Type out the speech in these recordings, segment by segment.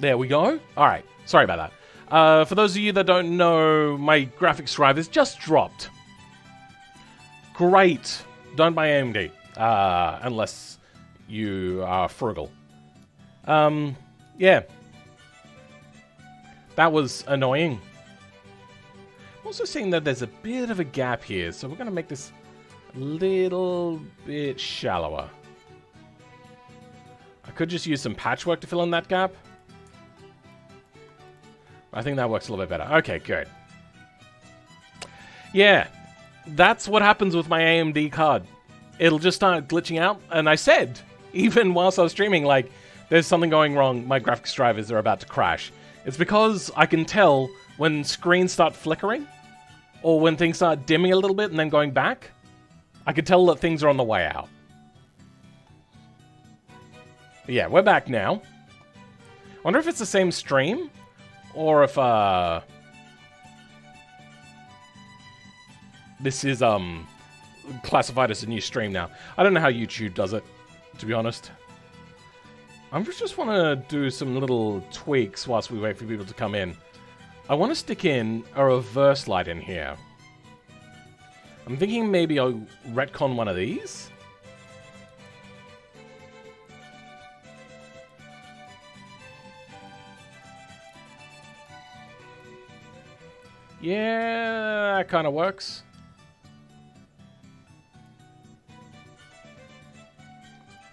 There we go. All right. Sorry about that. For those of you that don't know, my graphics drive has just dropped. Great. Don't buy AMD. Unless you are frugal. Yeah. That was annoying. I'm also seeing that there's a bit of a gap here, so we're going to make this a little bit shallower. I could just use some patchwork to fill in that gap. I think that works a little bit better. Okay, good. Yeah, that's what happens with my AMD card. It'll just start glitching out, and I said, even whilst I was streaming, like, there's something going wrong, my graphics drivers are about to crash. It's because I can tell when screens start flickering, or when things start dimming a little bit and then going back, I can tell that things are on the way out. But yeah, we're back now. I wonder if it's the same stream, or if this is classified as a new stream now. I don't know how YouTube does it, to be honest. I just want to do some little tweaks whilst we wait for people to come in. I want to stick in a reverse light in here. I'm thinking maybe I'll retcon one of these. Yeah, that kind of works.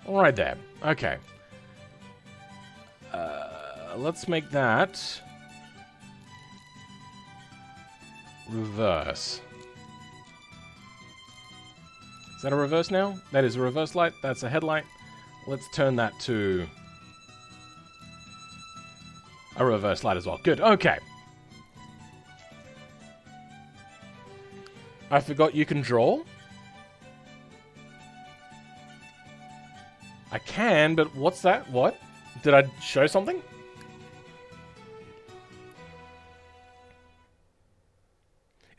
All right there. Okay. Let's make that reverse. Is that a reverse now? That is a reverse light. That's a headlight. Let's turn that to a reverse light as well. Good. Okay. I forgot you can draw. I can, but what's that? What? Did I show something?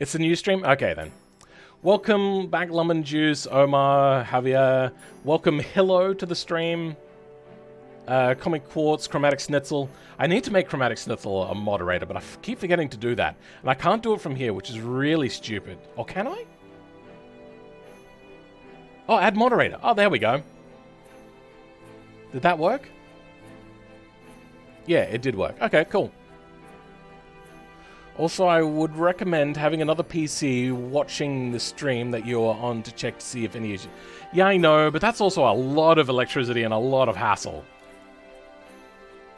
It's a new stream? Okay, then. Welcome back, Lemon Juice, Omar, Javier. Welcome, Hello, to the stream. Comic Quartz, Chromatic Schnitzel. I need to make Chromatic Schnitzel a moderator, but I keep forgetting to do that. And I can't do it from here, which is really stupid. Or can I? Oh, add moderator. Oh, there we go. Did that work? Yeah, it did work. Okay, cool. Also, I would recommend having another PC watching the stream that you're on to check to see if any issues. Yeah, I know, but that's also a lot of electricity and a lot of hassle.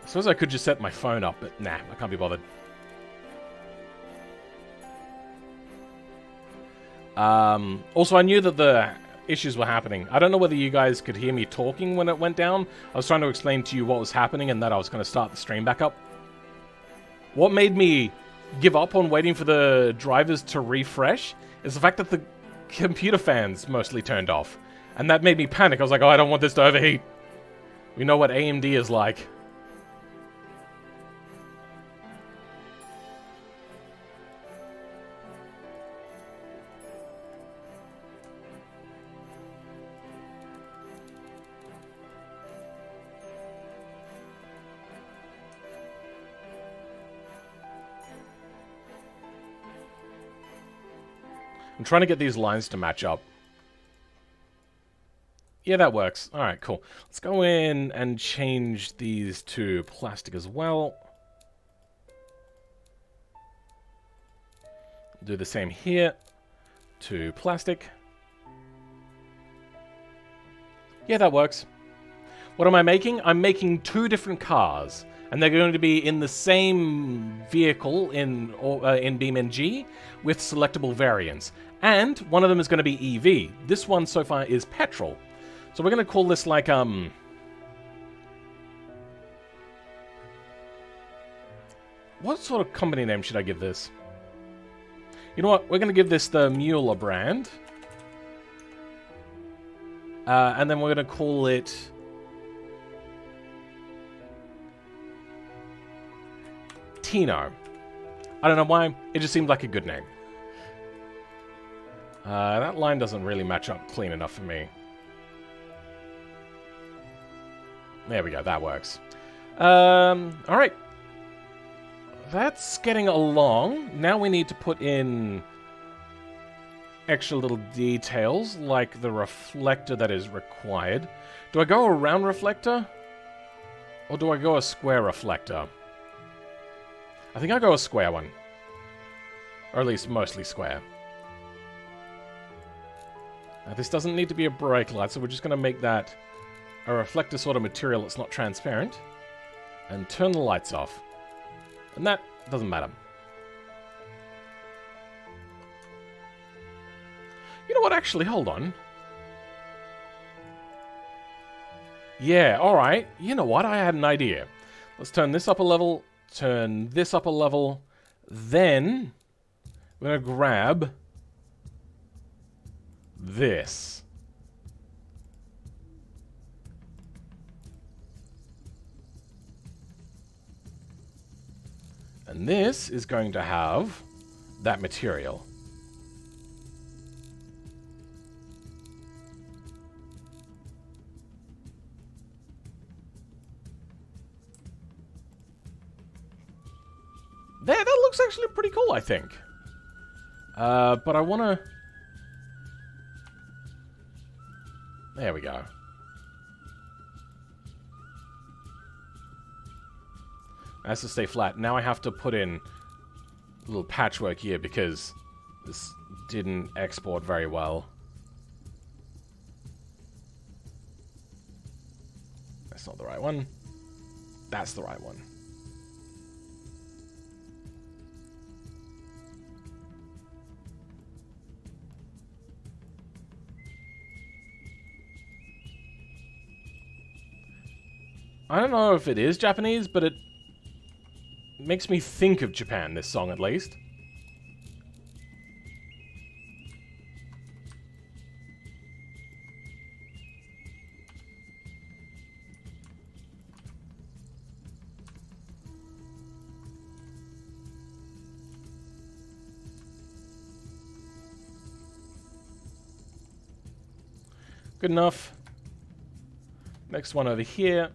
I suppose I could just set my phone up, but nah, I can't be bothered. Also, I knew that the issues were happening. I don't know whether you guys could hear me talking when it went down. I was trying to explain to you what was happening and that I was going to start the stream back up. What made me give up on waiting for the drivers to refresh is the fact that the computer fans mostly turned off. And that made me panic. I was like, oh, I don't want this to overheat. We know what AMD is like. I'm trying to get these lines to match up. Yeah, that works. Alright, cool. Let's go in and change these to plastic as well. Do the same here to plastic. Yeah, that works. What am I making? I'm making two different cars. And they're going to be in the same vehicle in BeamNG with selectable variants. And one of them is going to be EV. This one so far is petrol. So we're going to call this like, what sort of company name should I give this? You know what? We're going to give this the Mueller brand. And then we're going to call it Tino. I don't know why, it just seemed like a good name. That line doesn't really match up clean enough for me. There we go, that works. Alright, That's getting along. Now we need to put in extra little details, like the reflector that is required. Do I go a round reflector? Or do I go a square reflector? I think I go a square one. Or at least mostly square. Now, this doesn't need to be a brake light, so we're just going to make that a reflector sort of material that's not transparent. And turn the lights off. And that doesn't matter. You know what, actually, hold on. Yeah, alright. You know what, I had an idea. Let's turn this up a level, turn this up a level, then we're going to grab this. And this is going to have that material. There, that looks actually pretty cool, I think. But I want to... There we go. Has to stay flat. Now I have to put in a little patchwork here because this didn't export very well. That's not the right one. That's the right one. I don't know if it is Japanese, but it makes me think of Japan, this song at least. Good enough. Next one over here.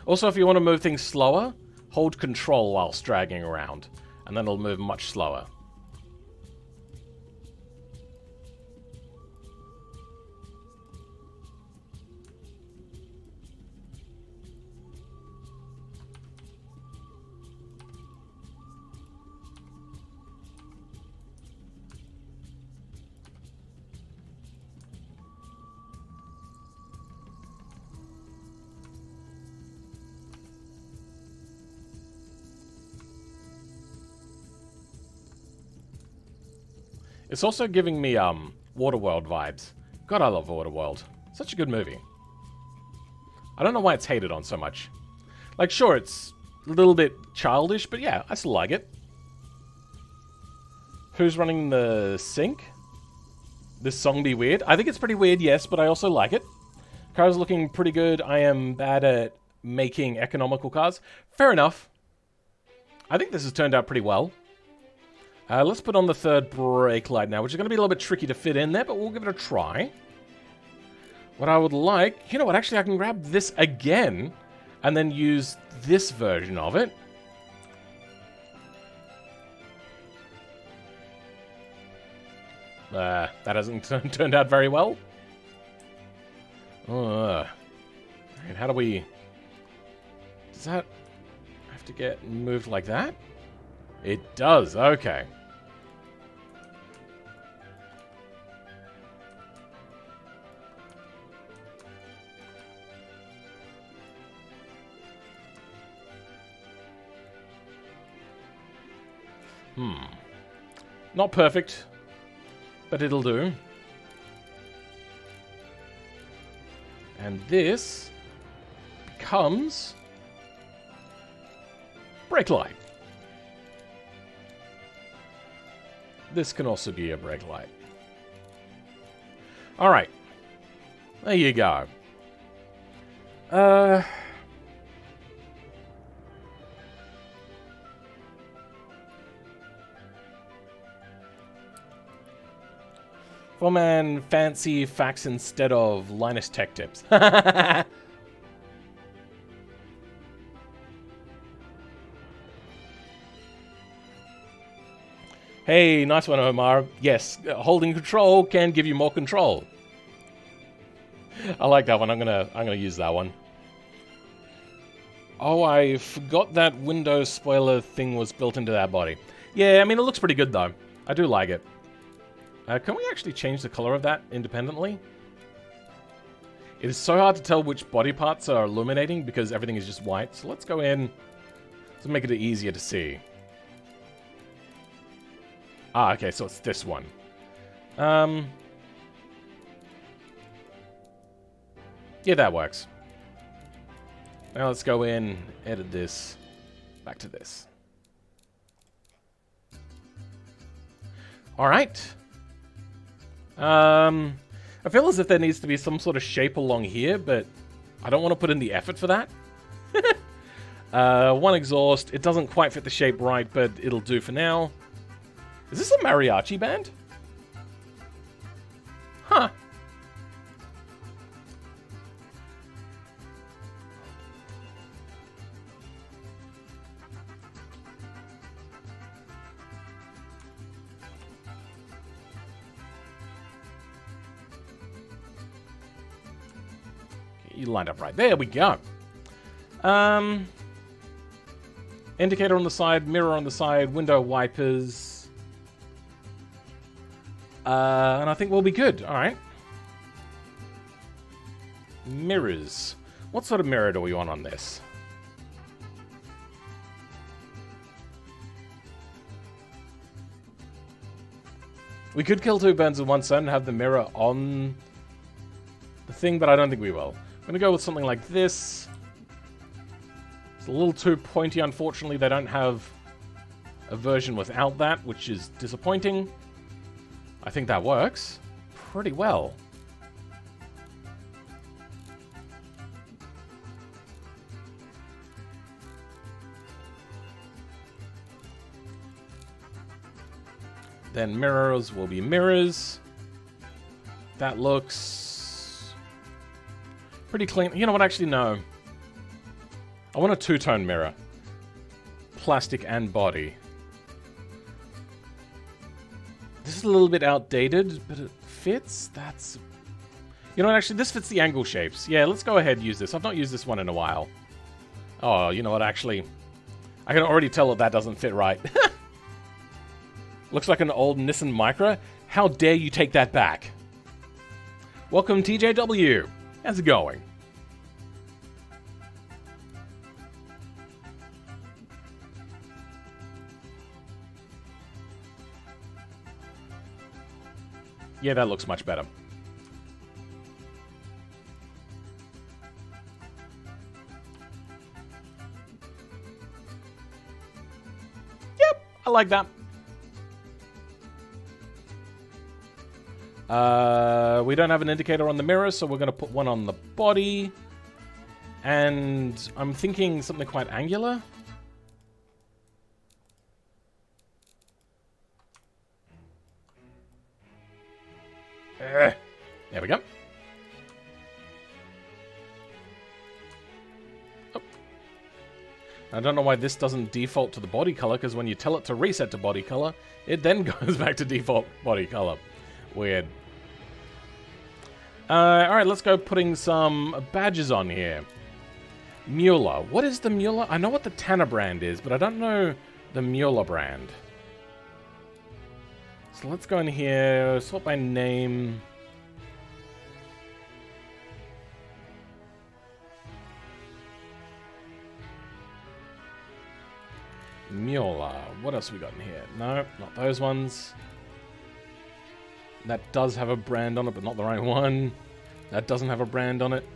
Also, if you want to move things slower, hold control whilst dragging around, and then it'll move much slower. It's also giving me, Waterworld vibes. God, I love Waterworld. Such a good movie. I don't know why it's hated on so much. Like, sure, it's a little bit childish, but yeah, I still like it. Who's running the sync? This song be weird? I think it's pretty weird, yes, but I also like it. Car's looking pretty good. I am bad at making economical cars. Fair enough. I think this has turned out pretty well. Let's put on the third brake light now, which is going to be a little bit tricky to fit in there, but we'll give it a try. What I would like... You know what? Actually, I can grab this again and then use this version of it. That hasn't turned out very well. And how do we... Does that have to get moved like that? It does, okay. Not perfect, but it'll do. And this becomes brake light. This can also be a brake light. Alright. There you go. Foreman fancy facts instead of Linus Tech Tips. Hey, nice one, Omar. Yes, holding control can give you more control. I like that one. I'm gonna use that one. Oh, I forgot that Windows spoiler thing was built into that body. Yeah, I mean, it looks pretty good, though. I do like it. Can we actually change the color of that independently? It is so hard to tell which body parts are illuminating because everything is just white. So let's go in to make it easier to see. Ah, okay, so it's this one. Yeah, that works. Now let's go in, edit this, back to this. Alright. I feel as if there needs to be some sort of shape along here, but I don't want to put in the effort for that. One exhaust. It doesn't quite fit the shape right, but it'll do for now. Is this a mariachi band? Huh. You lined up right. There we go. Indicator on the side, mirror on the side, window wipers. And I think we'll be good. All right. Mirrors. What sort of mirror do we want on this? We could kill two birds with one stone and have the mirror on the thing, but I don't think we will. I'm going to go with something like this. It's a little too pointy, unfortunately. They don't have a version without that, which is disappointing. I think that works pretty well. Then mirrors will be mirrors. That looks pretty clean. You know what? Actually, no. I want a two-tone mirror. Plastic and body. This is a little bit outdated, but it fits. That's... You know what? Actually, this fits the angle shapes. Yeah, let's go ahead and use this. I've not used this one in a while. Oh, you know what? Actually, I can already tell that that doesn't fit right. Looks like an old Nissan Micra. How dare you take that back? Welcome, TJW. How's it going? Yeah, that looks much better. Yep, I like that. We don't have an indicator on the mirror, so we're going to put one on the body. And I'm thinking something quite angular. There we go. Oh. I don't know why this doesn't default to the body color, because when you tell it to reset to body color, it then goes back to default body color. Weird. Alright, let's go putting some badges on here. Mueller. What is the Mueller? I know what the Tanner brand is, but I don't know the Mueller brand. So let's go in here, sort by name. Mueller. What else we got in here? No, not those ones. That does have a brand on it, but not the right one. That doesn't have a brand on it.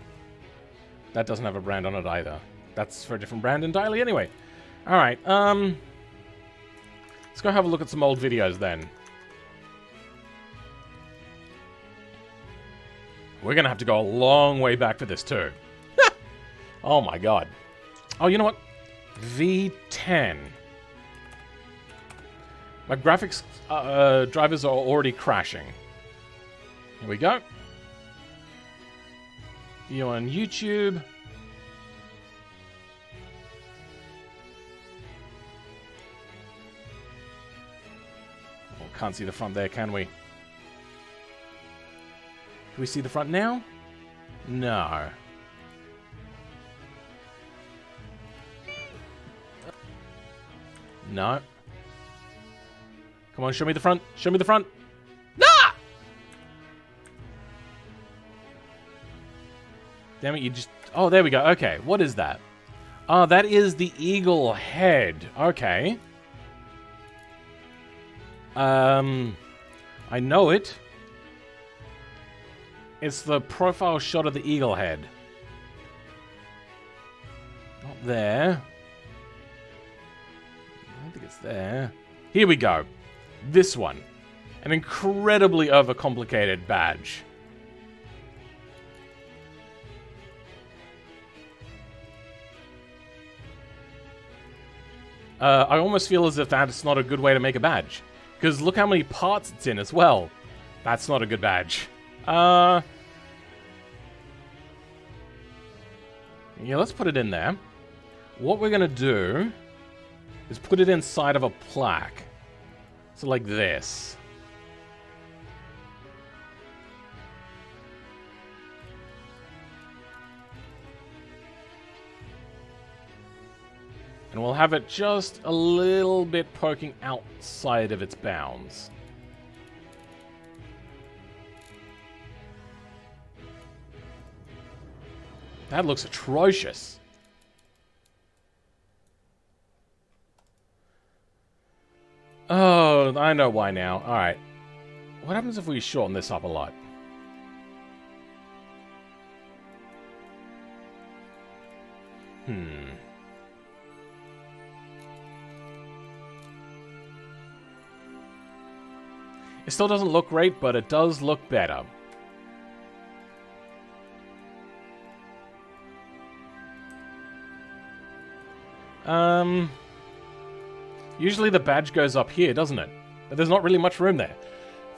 That doesn't have a brand on it either. That's for a different brand entirely anyway. Alright, let's go have a look at some old videos then. We're gonna have to go a long way back for this too. Oh my god. Oh, you know what? V10. My graphics drivers are already crashing. Here we go. You on YouTube. Can't see the front there, can we? Can we see the front now? No. No. Come on, show me the front. Show me the front. Ah! Damn it, you just... Oh, there we go. Okay, what is that? Ah, that is the eagle head. Okay. I know it. It's the profile shot of the eagle head. Not there. I don't think it's there. Here we go. This one. An incredibly overcomplicated badge. I almost feel as if that's not a good way to make a badge. Because look how many parts it's in as well. That's not a good badge. Yeah, let's put it in there. What we're going to do is put it inside of a plaque. So like this. And we'll have it just a little bit poking outside of its bounds. That looks atrocious. Oh, I know why now. Alright. What happens if we shorten this up a lot? It still doesn't look great, but it does look better. Usually the badge goes up here, doesn't it? But there's not really much room there.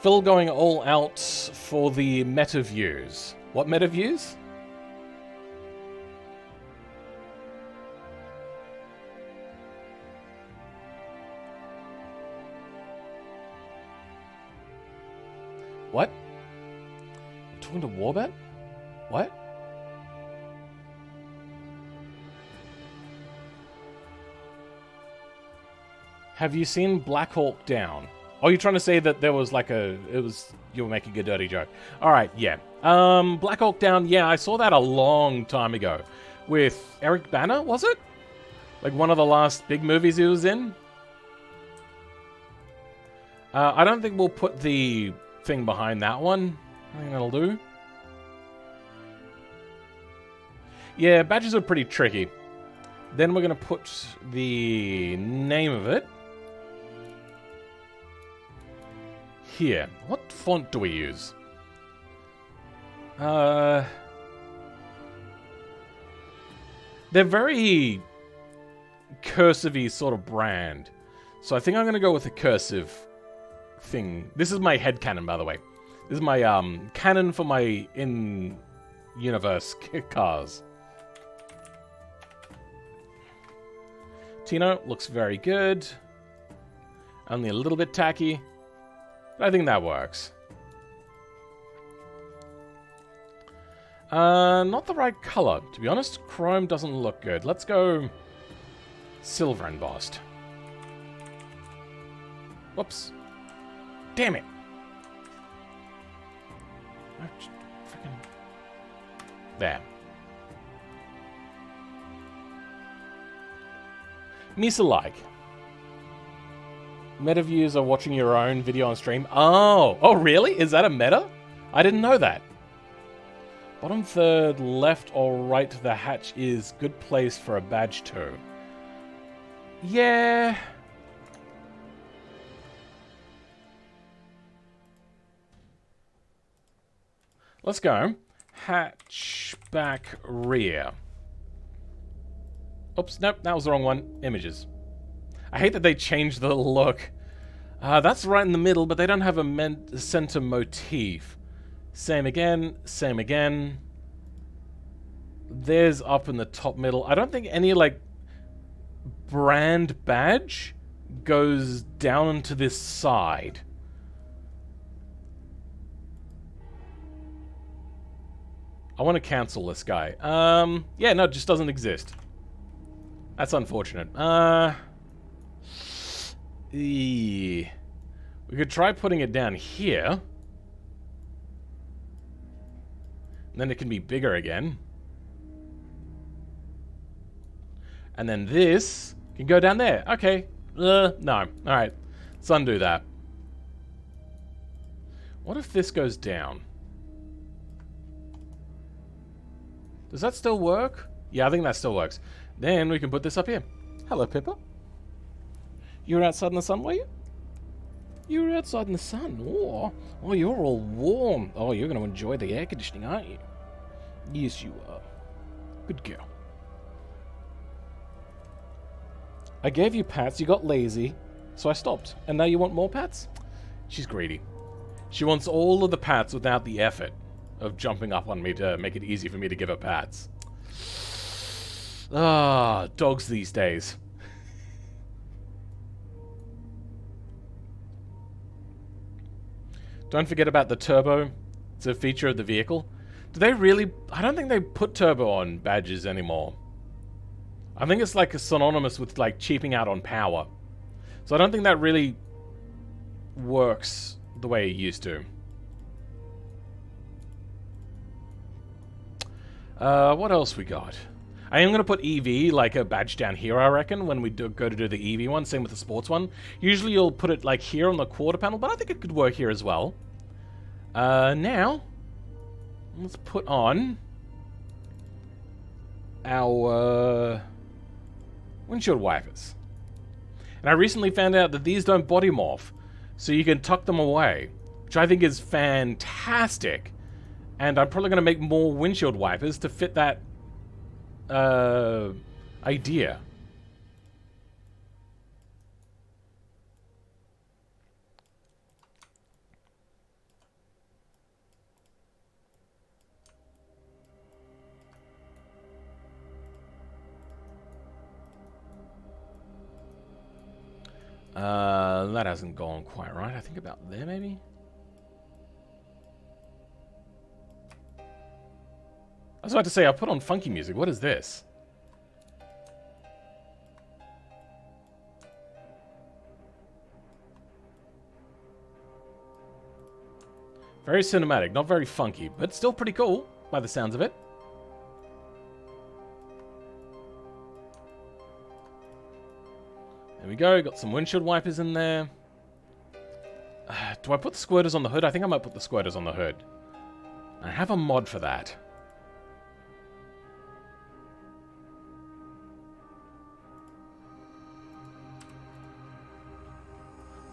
Phil going all out for the meta views. What meta views? What? Talking to Warbet? What? Have you seen Black Hawk Down? Oh, you're trying to say that there was like you were making a dirty joke. Alright, yeah. Black Hawk Down, yeah, I saw that a long time ago. With Eric Bana, was it? Like one of the last big movies he was in? I don't think we'll put the thing behind that one. I think that'll do. Yeah, badges are pretty tricky. Then we're going to put the name of it here. What font do we use? They're very cursive-y sort of brand. So I think I'm going to go with a cursive thing. This is my headcanon, by the way. This is my canon for my in-universe cars. Tino looks very good. Only a little bit tacky. But I think that works. Not the right color. To be honest, chrome doesn't look good. Let's go silver embossed. Whoops. Damn it. There. Misa-like. Meta views are watching your own video on stream. Oh, really? Is that a meta? I didn't know that. Bottom third, left or right to the hatch is good place for a badge too. Yeah. Let's go. Hatch back rear. Oops, nope, that was the wrong one. Images. I hate that they changed the look. That's right in the middle, but they don't have a center motif. Same again, same again. There's up in the top middle. I don't think any, like, brand badge goes down to this side. I want to cancel this guy. Yeah, no, it just doesn't exist. That's unfortunate. We could try putting it down here. And then it can be bigger again. And then this can go down there. Okay. No. Alright. Let's undo that. What if this goes down? Does that still work? Yeah, I think that still works. Then we can put this up here. Hello, Pippa. You were outside in the sun, were you? You were outside in the sun. Oh, you're all warm. Oh, you're going to enjoy the air conditioning, aren't you? Yes, you are. Good girl. I gave you pats, you got lazy, so I stopped. And now you want more pats? She's greedy. She wants all of the pats without the effort of jumping up on me to make it easy for me to give her pats. Ah, dogs these days. Don't forget about the turbo. It's a feature of the vehicle. Do they really... I don't think they put turbo on badges anymore. I think it's like synonymous with like cheaping out on power. So I don't think that really works the way it used to. What else we got? I am going to put EV, like a badge down here, I reckon, when we go to do the EV one. Same with the sports one. Usually you'll put it like here on the quarter panel, but I think it could work here as well. Now, let's put on our windshield wipers. And I recently found out that these don't body morph, so you can tuck them away, which I think is fantastic. And I'm probably going to make more windshield wipers to fit that idea. That hasn't gone quite right. I think about there, maybe? I was about to say, I put on funky music. What is this? Very cinematic, not very funky, but still pretty cool, by the sounds of it. There we go, got some windshield wipers in there. Do I put the squirters on the hood? I think I might put the squirters on the hood. I have a mod for that.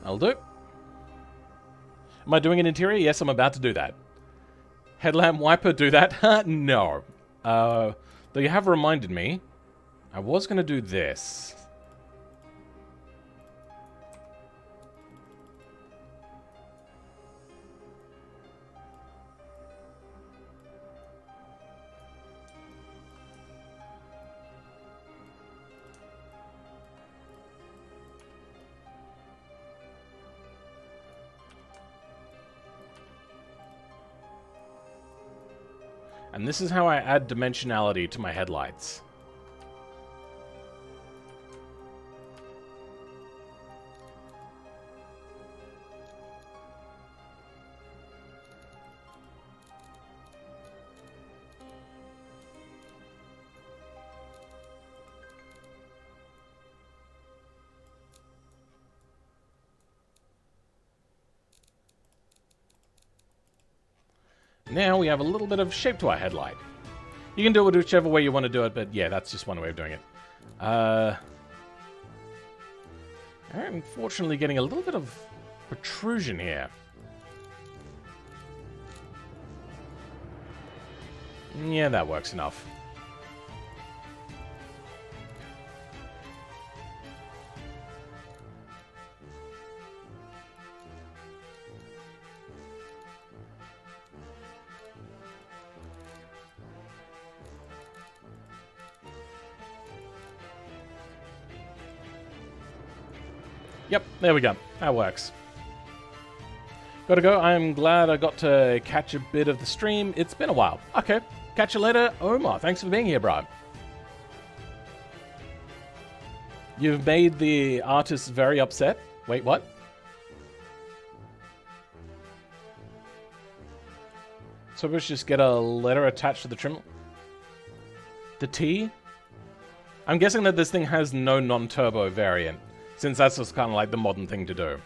That'll do. Am I doing an interior? Yes, I'm about to do that. Headlamp wiper, do that? No. Though you have reminded me, I was going to do this. And this is how I add dimensionality to my headlights. Now we have a little bit of shape to our headlight. You can do it whichever way you want to do it, but yeah, that's just one way of doing it. I'm unfortunately getting a little bit of protrusion here. Yeah, that works enough. Yep, there we go. That works. Gotta go. I'm glad I got to catch a bit of the stream. It's been a while. Okay, Catch you later, Omar. Thanks for being here, bro. You've made the artist very upset. Wait, what? So we should just get a letter attached to the trim. The T? I'm guessing that this thing has no non-turbo variant, since that's just kind of like the modern thing to do.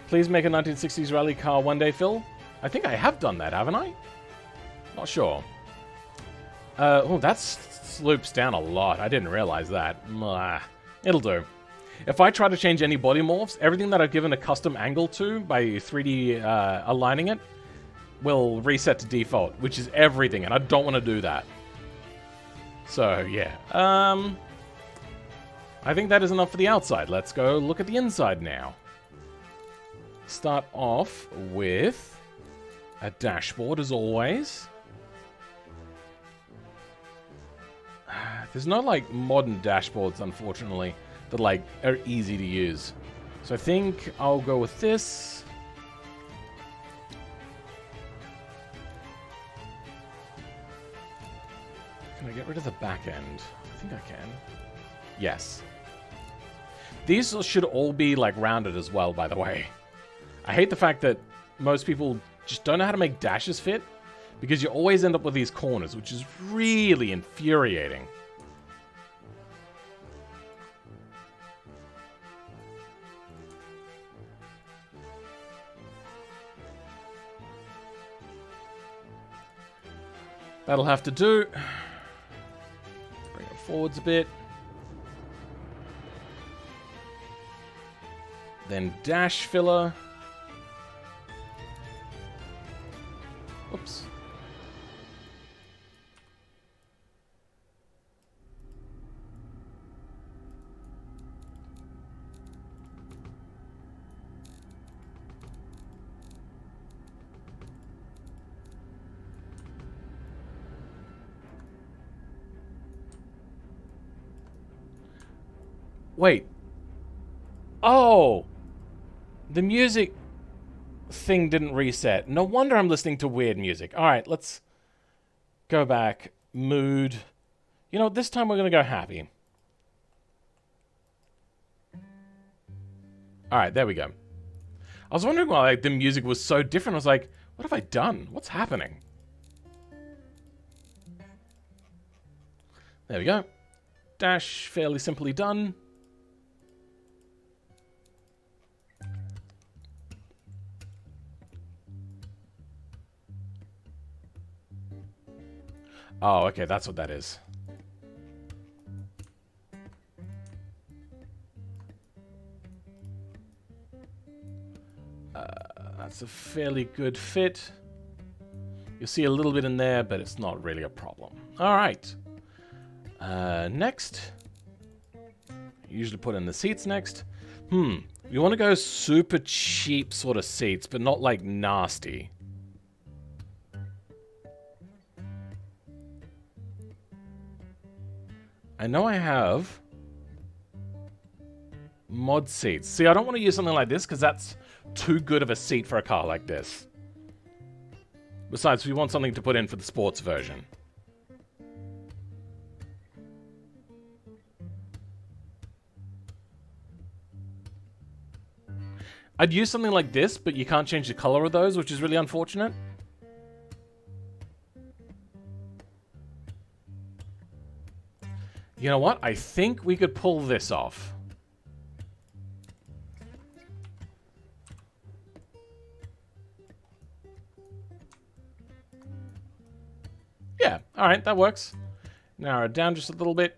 Please make a 1960s rally car one day, Phil. I think I have done that, haven't I? Not sure. Oh, that slopes down a lot. I didn't realize that. It'll do. If I try to change any body morphs, everything that I've given a custom angle to by 3D aligning it will reset to default, which is everything, and I don't want to do that. So, yeah. I think that is enough for the outside. Let's go look at the inside now. Start off with a dashboard, as always. There's no, like, modern dashboards, unfortunately, that, like, are easy to use. So I think I'll go with this. Can I get rid of the back end? I think I can. Yes. These should all be, like, rounded as well, by the way. I hate the fact that most people just don't know how to make dashes fit, because you always end up with these corners, which is really infuriating. That'll have to do. Bring it forwards a bit. Then dash filler. Oops. Wait. Oh! The music thing didn't reset. No wonder I'm listening to weird music. Alright, let's go back. Mood. You know, this time we're going to go happy. Alright, there we go. I was wondering why the music was so different. I was like, what have I done? What's happening? There we go. Dash fairly simply done. Oh, okay, that's what that is. That's a fairly good fit. You'll see a little bit in there, but it's not really a problem. All right. Next. Usually put in the seats next. You want to go super cheap sort of seats, but not like nasty. I know I have mod seats. See, I don't want to use something like this because that's too good of a seat for a car like this. Besides, we want something to put in for the sports version. I'd use something like this, but you can't change the color of those, which is really unfortunate. You know what? I think we could pull this off. Yeah, alright, that works. Narrow it down just a little bit.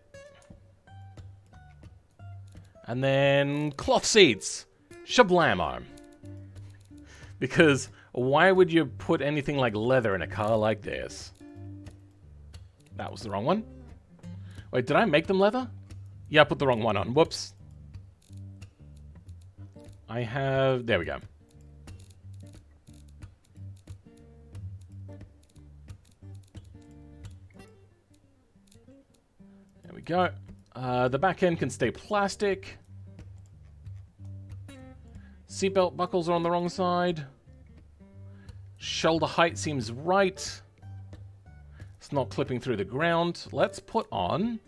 And then cloth seats. Shablamo. Because why would you put anything like leather in a car like this? That was the wrong one. Wait, did I make them leather? Yeah, I put the wrong one on. Whoops. I have... There we go. go. The back end can stay plastic. Seatbelt buckles are on the wrong side. Shoulder height seems right. It's not clipping through the ground. Let's put on...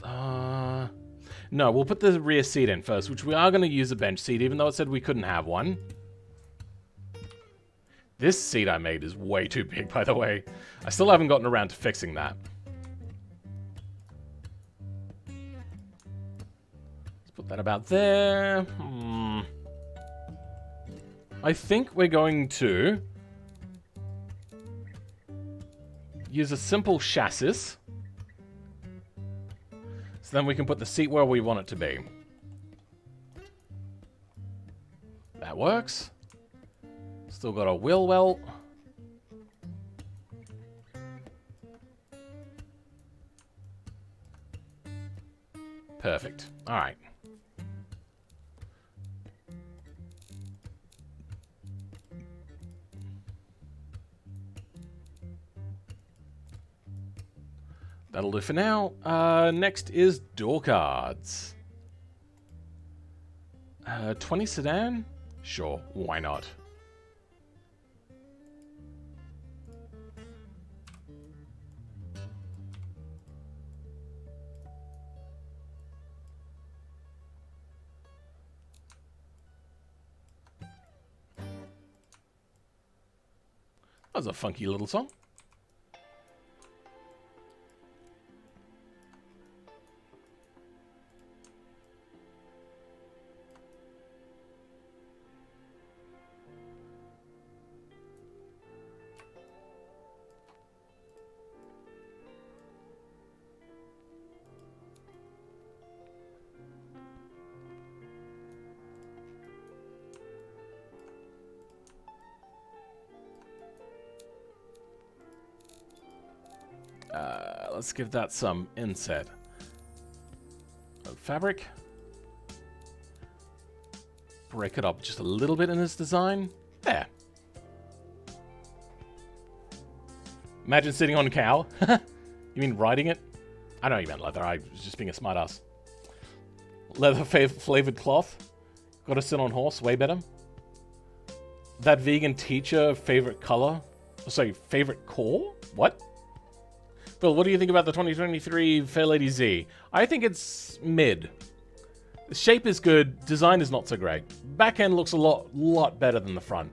no, we'll put the rear seat in first, which we are going to use a bench seat, even though it said we couldn't have one. This seat I made is way too big, by the way. I still haven't gotten around to fixing that. Let's put that about there. I think we're going to use a simple chassis. So then we can put the seat where we want it to be. That works. Still got a wheel well. Perfect. All right. That'll do for now. Next is door cards. 20 sedan? Sure, why not? That was a funky little song. Let's give that some inset. Fabric. Break it up just a little bit in this design. There. Imagine sitting on a cow. You mean riding it? I know you meant leather. I was just being a smartass. Leather flavored cloth. Gotta sit on horse. Way better. That vegan teacher favorite color. Sorry, favorite core? What? Phil, what do you think about the 2023 Fairlady Z? I think it's mid. The shape is good, design is not so great. Back end looks a lot better than the front.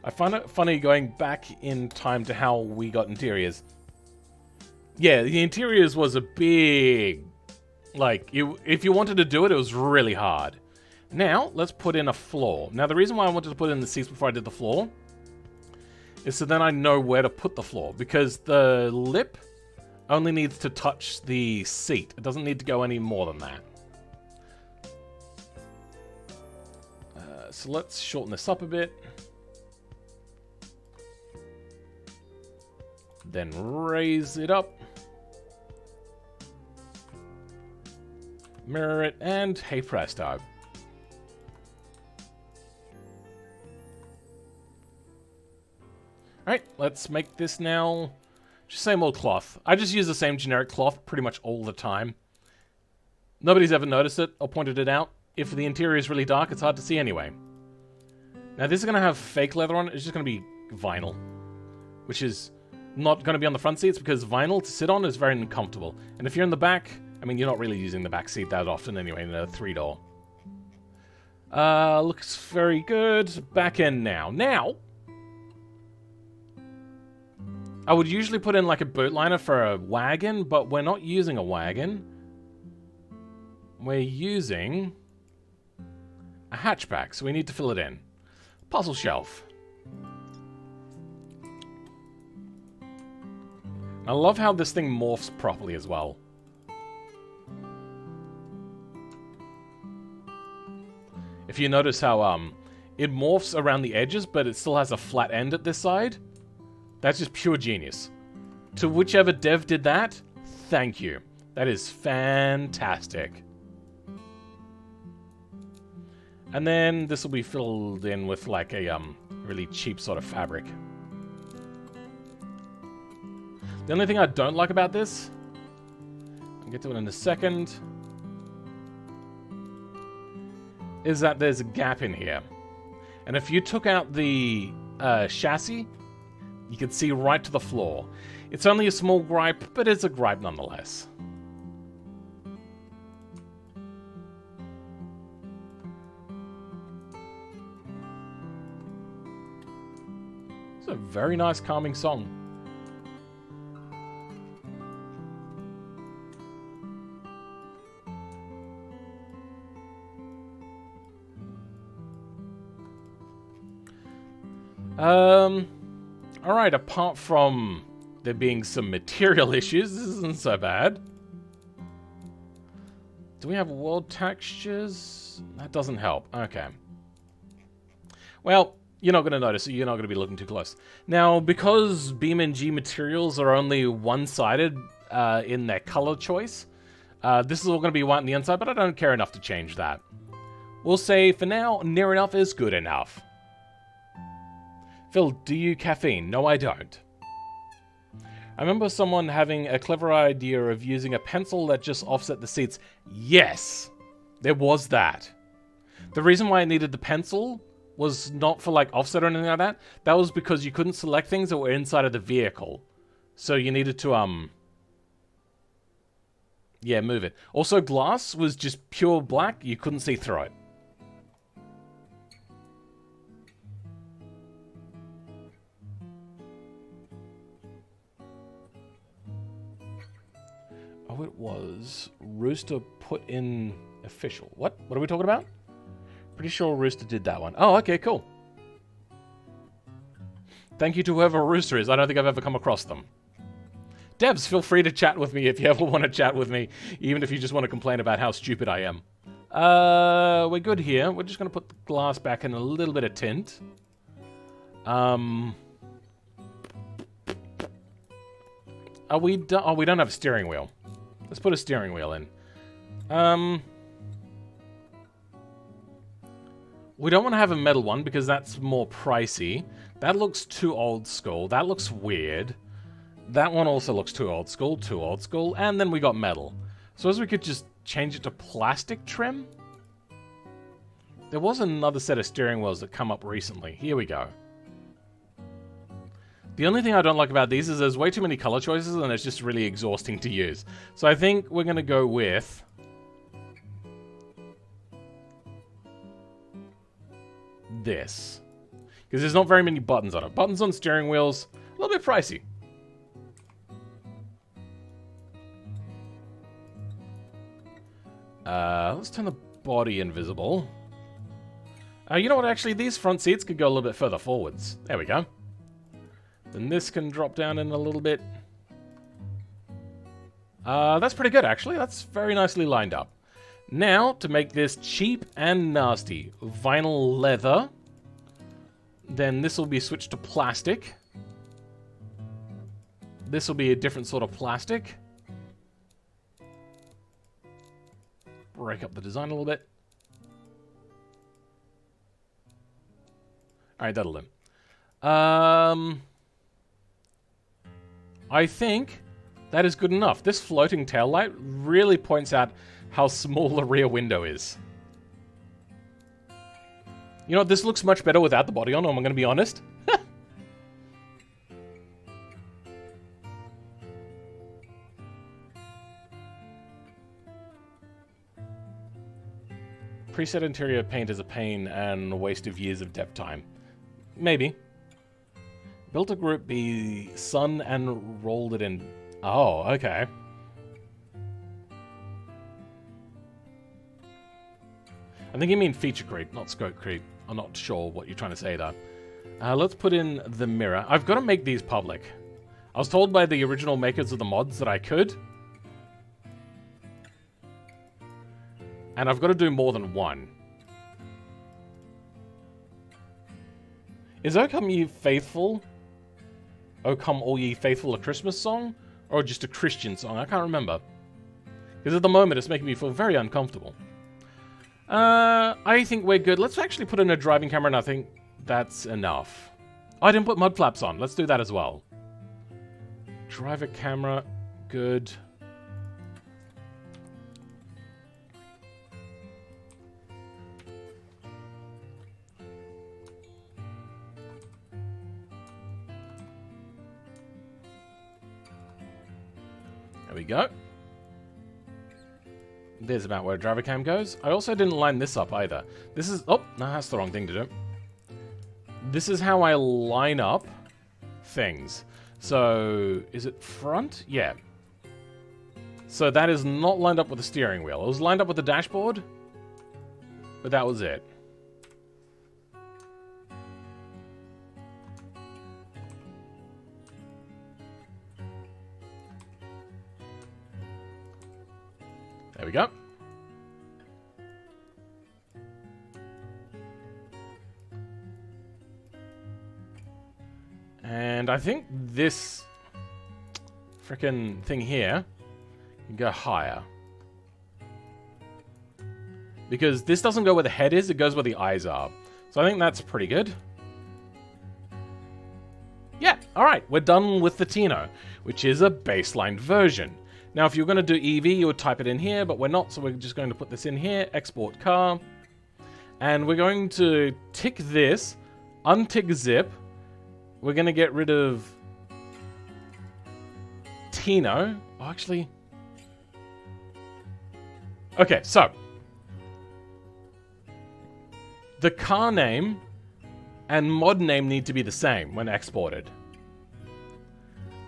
I find it funny going back in time to how we got interiors. Yeah, the interiors was a big... Like, if you wanted to do it, it was really hard. Now, let's put in a floor. Now, the reason why I wanted to put in the seats before I did the floor is so then I know where to put the floor, because the lip only needs to touch the seat. It doesn't need to go any more than that. So let's shorten this up a bit. Then raise it up. Mirror it, and hey presto. Alright, let's make this now just same old cloth. I just use the same generic cloth pretty much all the time. Nobody's ever noticed it or pointed it out. If the interior is really dark, it's hard to see anyway. Now this is going to have fake leather on it. It's just going to be vinyl, which is not going to be on the front seats because vinyl to sit on is very uncomfortable. And if you're in the back, I mean, you're not really using the back seat that often anyway in a 3-door. Looks very good. Back end now. Now, I would usually put in like a boot liner for a wagon, but we're not using a wagon. We're using a hatchback, so we need to fill it in. Puzzle shelf. I love how this thing morphs properly as well. If you notice how it morphs around the edges, but it still has a flat end at this side. That's just pure genius. To whichever dev did that, thank you. That is fantastic. And then this will be filled in with like a really cheap sort of fabric. The only thing I don't like about this, I'll get to it in a second, is that there's a gap in here. And if you took out the chassis, you could see right to the floor. It's only a small gripe, but it's a gripe nonetheless. It's a very nice calming song. Alright, apart from there being some material issues, this isn't so bad. Do we have world textures? That doesn't help. Okay. Well, you're not going to notice it. You're not going to be looking too close. Now, because BeamNG materials are only one-sided in their color choice, this is all going to be white on the inside, but I don't care enough to change that. We'll say, for now, near enough is good enough. Phil, do you caffeine? No, I don't. I remember someone having a clever idea of using a pencil that just offset the seats. Yes, there was that. The reason why I needed the pencil was not for like offset or anything like that. That was because you couldn't select things that were inside of the vehicle. So you needed to, yeah, move it. Also, glass was just pure black. You couldn't see through it. Oh, it was Rooster put in official. What? What are we talking about? Pretty sure Rooster did that one. Oh, okay, cool. Thank you to whoever Rooster is. I don't think I've ever come across them. Devs, feel free to chat with me if you ever want to chat with me, even if you just want to complain about how stupid I am. We're good here. We're just going to put the glass back in a little bit of tint. Oh, we don't have a steering wheel. Let's put a steering wheel in. We don't want to have a metal one because that's more pricey. That looks too old school. That looks weird. That one also looks too old school, and then we got metal. So as we could just change it to plastic trim? There was another set of steering wheels that come up recently. Here we go. The only thing I don't like about these is there's way too many color choices and it's just really exhausting to use. So I think we're going to go with this. Because there's not very many buttons on it. Buttons on steering wheels, a little bit pricey. Let's turn the body invisible. You know what, actually, these front seats could go a little bit further forwards. There we go. Then this can drop down in a little bit. That's pretty good, actually. That's very nicely lined up. Now, to make this cheap and nasty, vinyl leather. Then this will be switched to plastic. This will be a different sort of plastic. Break up the design a little bit. Alright, that'll do. I think that is good enough. This floating taillight really points out how small the rear window is. You know what, this looks much better without the body on, I'm going to be honest. Preset interior paint is a pain and a waste of years of dev time. Maybe. Built a group be sun and rolled it in. Oh, okay. I think you mean feature creep, not scope creep. I'm not sure what you're trying to say there. Let's put in the mirror. I've got to make these public. I was told by the original makers of the mods that I could. And I've got to do more than one. Is O Come Ye Faithful? O Come All Ye Faithful a Christmas song? Or just a Christian song? I can't remember. Because at the moment it's making me feel very uncomfortable. I think we're good. Let's actually put in a driving camera and I think that's enough. Oh, I didn't put mud flaps on. Let's do that as well. Driver camera, good. There we go. There's about where driver cam goes. I also didn't line this up either. This is... Oh, no, that's the wrong thing to do. This is how I line up things. So, is it front? Yeah. So that is not lined up with the steering wheel. It was lined up with the dashboard, but that was it. There we go. And I think this frickin' thing here can go higher. Because this doesn't go where the head is, it goes where the eyes are. So I think that's pretty good. Yeah, alright, we're done with the Tino, which is a baseline version. Now, if you're going to do EV, you would type it in here, but we're not, so we're just going to put this in here, export car. And we're going to tick this, untick zip. We're going to get rid of Tino. Oh, actually... Okay, so... the car name and mod name need to be the same when exported.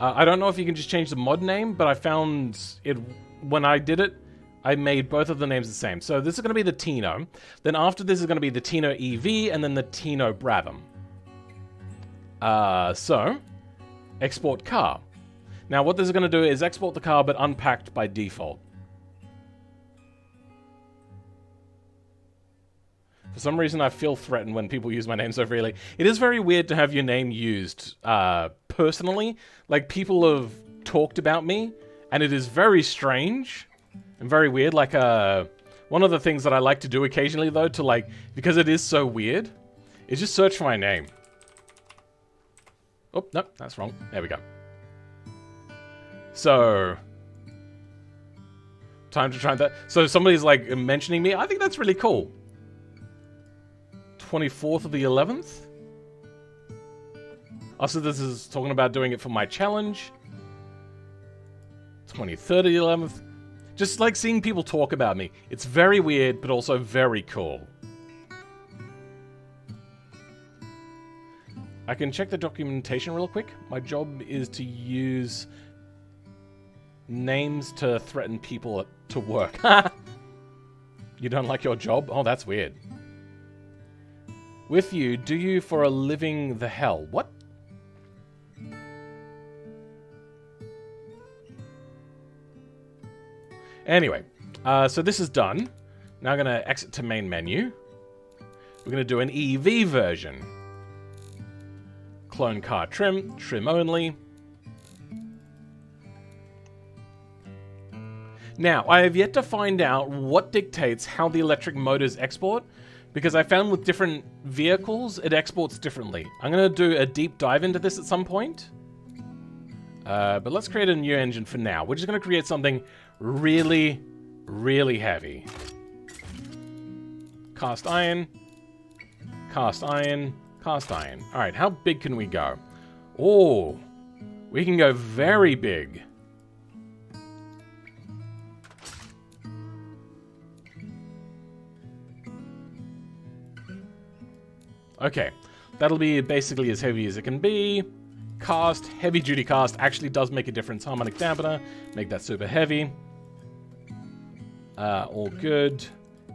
I don't know if you can just change the mod name, but I found it when I did it, I made both of the names the same. So this is going to be the Tino. Then after this is going to be the Tino EV and then the Tino Brabham. So, export car. Now what this is going to do is export the car but unpacked by default. For some reason, I feel threatened when people use my name so freely. It is very weird to have your name used personally. Like, people have talked about me, and it is very strange and very weird. Like, one of the things that I like to do occasionally, though, to like, because it is so weird, is just search for my name. Oh, no, that's wrong. There we go. So... time to try that. So somebody's, like, mentioning me. I think that's really cool. 24th of the 11th. Also, this is talking about doing it for my challenge. 23rd of the 11th. Just like seeing people talk about me. It's very weird, but also very cool. I can check the documentation real quick. My job is to use names to threaten people to work. You don't like your job? Oh, that's weird. With you, do you for a living the hell? What? Anyway, so this is done. Now I'm going to exit to main menu. We're going to do an EV version. Clone car trim, trim only. Now, I have yet to find out what dictates how the electric motors export. Because I found with different vehicles, it exports differently. I'm going to do a deep dive into this at some point. But let's create a new engine for now. We're just going to create something really, really heavy. Cast iron. Cast iron. Cast iron. Alright, how big can we go? Oh, we can go very big. Okay, that'll be basically as heavy as it can be. Cast, heavy duty cast, actually does make a difference. Harmonic dampener, make that super heavy. All good.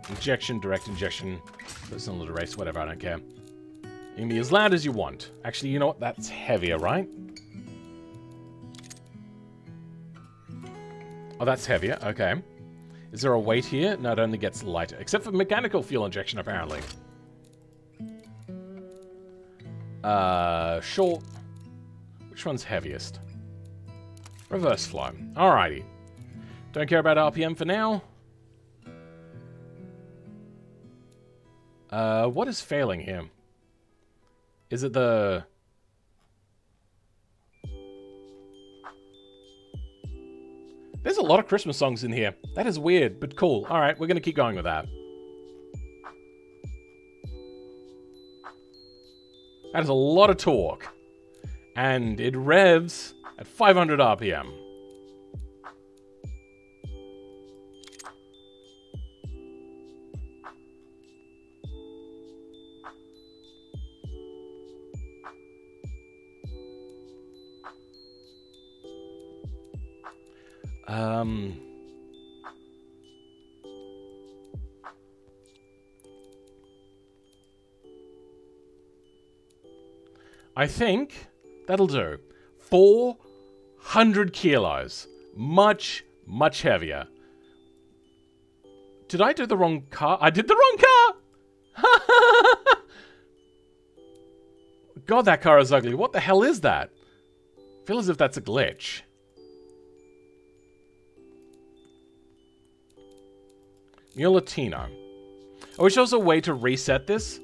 Injection, direct injection, personal erase, whatever, I don't care. You can be as loud as you want. Actually, you know what? That's heavier, right? Oh, that's heavier, okay. Is there a weight here? No, it only gets lighter. Except for mechanical fuel injection, apparently. Short. Which one's heaviest? Reverse flow. Alrighty. Don't care about RPM for now. What is failing here? Is it the... There's a lot of Christmas songs in here. That is weird, but cool. Alright, we're going to keep going with that. That is a lot of torque. And it revs at 500 RPM. I think that'll do. 400 kilos. Much, much heavier. Did I do the wrong car? I did the wrong car! God, that car is ugly. What the hell is that? I feel as if that's a glitch. Mulatino. I wish there was a way to reset this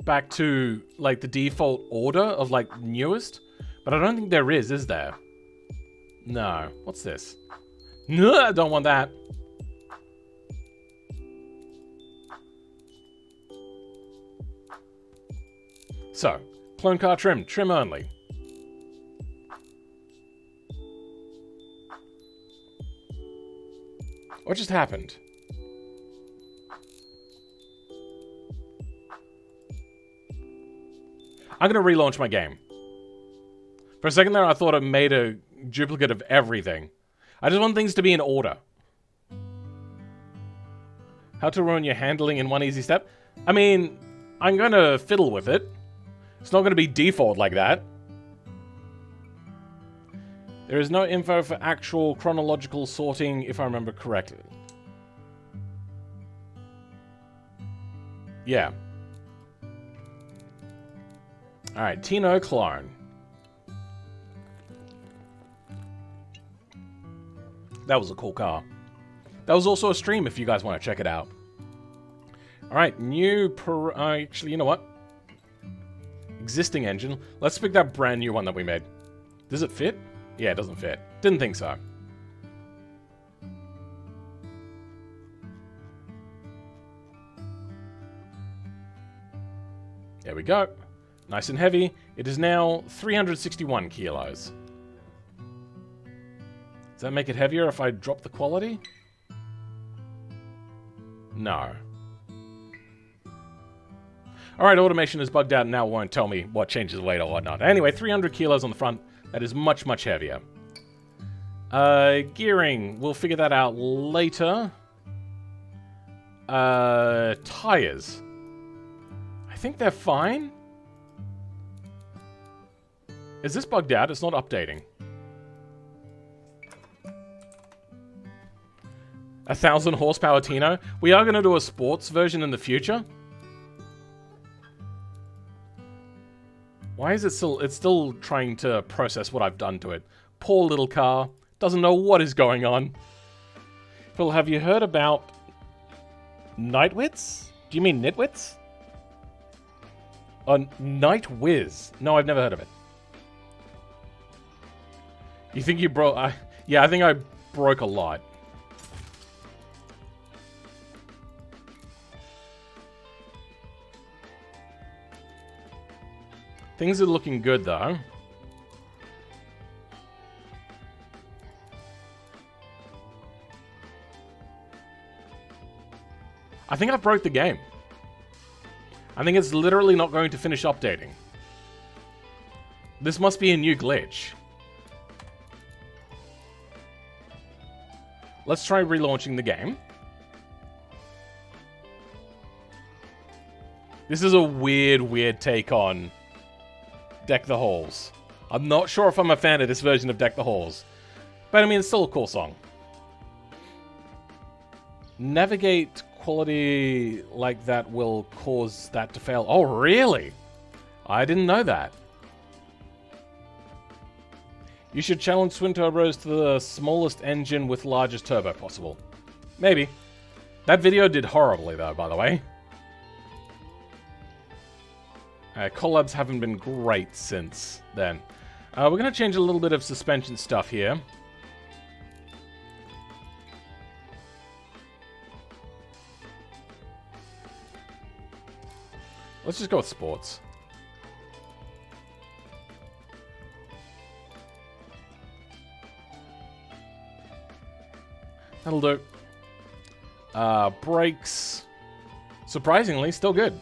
back to, like, the default order of, like, newest. But I don't think there is there? No. What's this? No, I don't want that. So, clone car trim. Trim only. What just happened? I'm going to relaunch my game. For a second there, I thought it made a duplicate of everything. I just want things to be in order. How to ruin your handling in one easy step? I mean, I'm going to fiddle with it. It's not going to be default like that. There is no info for actual chronological sorting, if I remember correctly. Yeah. Alright, Tino clone. That was a cool car. That was also a stream if you guys want to check it out. Alright, new actually, you know what? Existing engine. Let's pick that brand new one that we made. Does it fit? Yeah, it doesn't fit. Didn't think so. There we go. Nice and heavy. It is now 361 kilos. Does that make it heavier if I drop the quality? No. Alright, automation is bugged out and now it won't tell me what changes weight or whatnot. Anyway, 300 kilos on the front. That is much, much heavier. Gearing. We'll figure that out later. Tires. I think they're fine. Is this bugged out? It's not updating. 1,000 horsepower Tino. We are going to do a sports version in the future. Why is it still... It's still trying to process what I've done to it. Poor little car. Doesn't know what is going on. Phil, have you heard about... Nightwits? Do you mean nitwits? Night Whiz. No, I've never heard of it. You think you broke... yeah, I think I broke a lot. Things are looking good, though. I think I broke the game. I think it's literally not going to finish updating. This must be a new glitch. Let's try relaunching the game. This is a weird, weird take on Deck the Halls. I'm not sure if I'm a fan of this version of Deck the Halls. But I mean, it's still a cool song. Navigate quality like that will cause that to fail. Oh, really? I didn't know that. You should challenge twin turbos to the smallest engine with largest turbo possible. Maybe. That video did horribly, though, by the way. Collabs haven't been great since then. We're going to change a little bit of suspension stuff here. Let's just go with sports. That'll do. Brakes. Surprisingly, still good.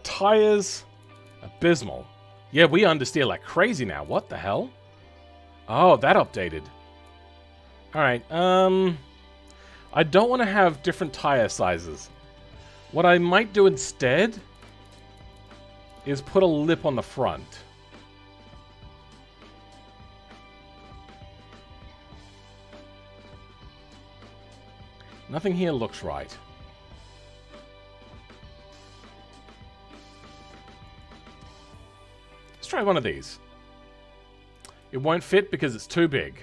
Tires. Abysmal. Yeah, we understeer like crazy now. What the hell? Oh, that updated. Alright, I don't want to have different tire sizes. What I might do instead is put a lip on the front. Nothing here looks right. Let's try one of these. It won't fit because it's too big.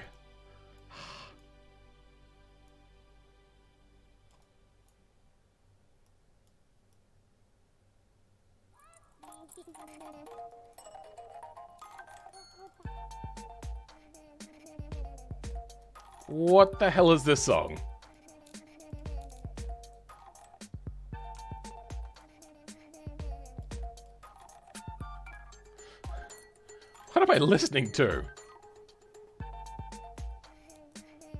What the hell is this song? What am I listening to?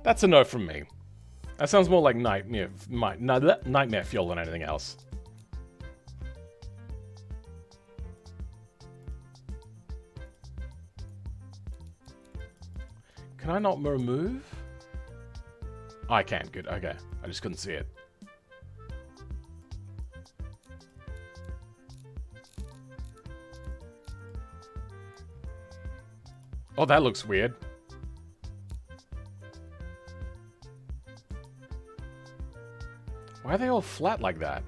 That's a no from me. That sounds more like nightmare fuel than anything else. Can I not remove? Oh, I can. Good. Okay. I just couldn't see it. Oh, that looks weird. Why are they all flat like that?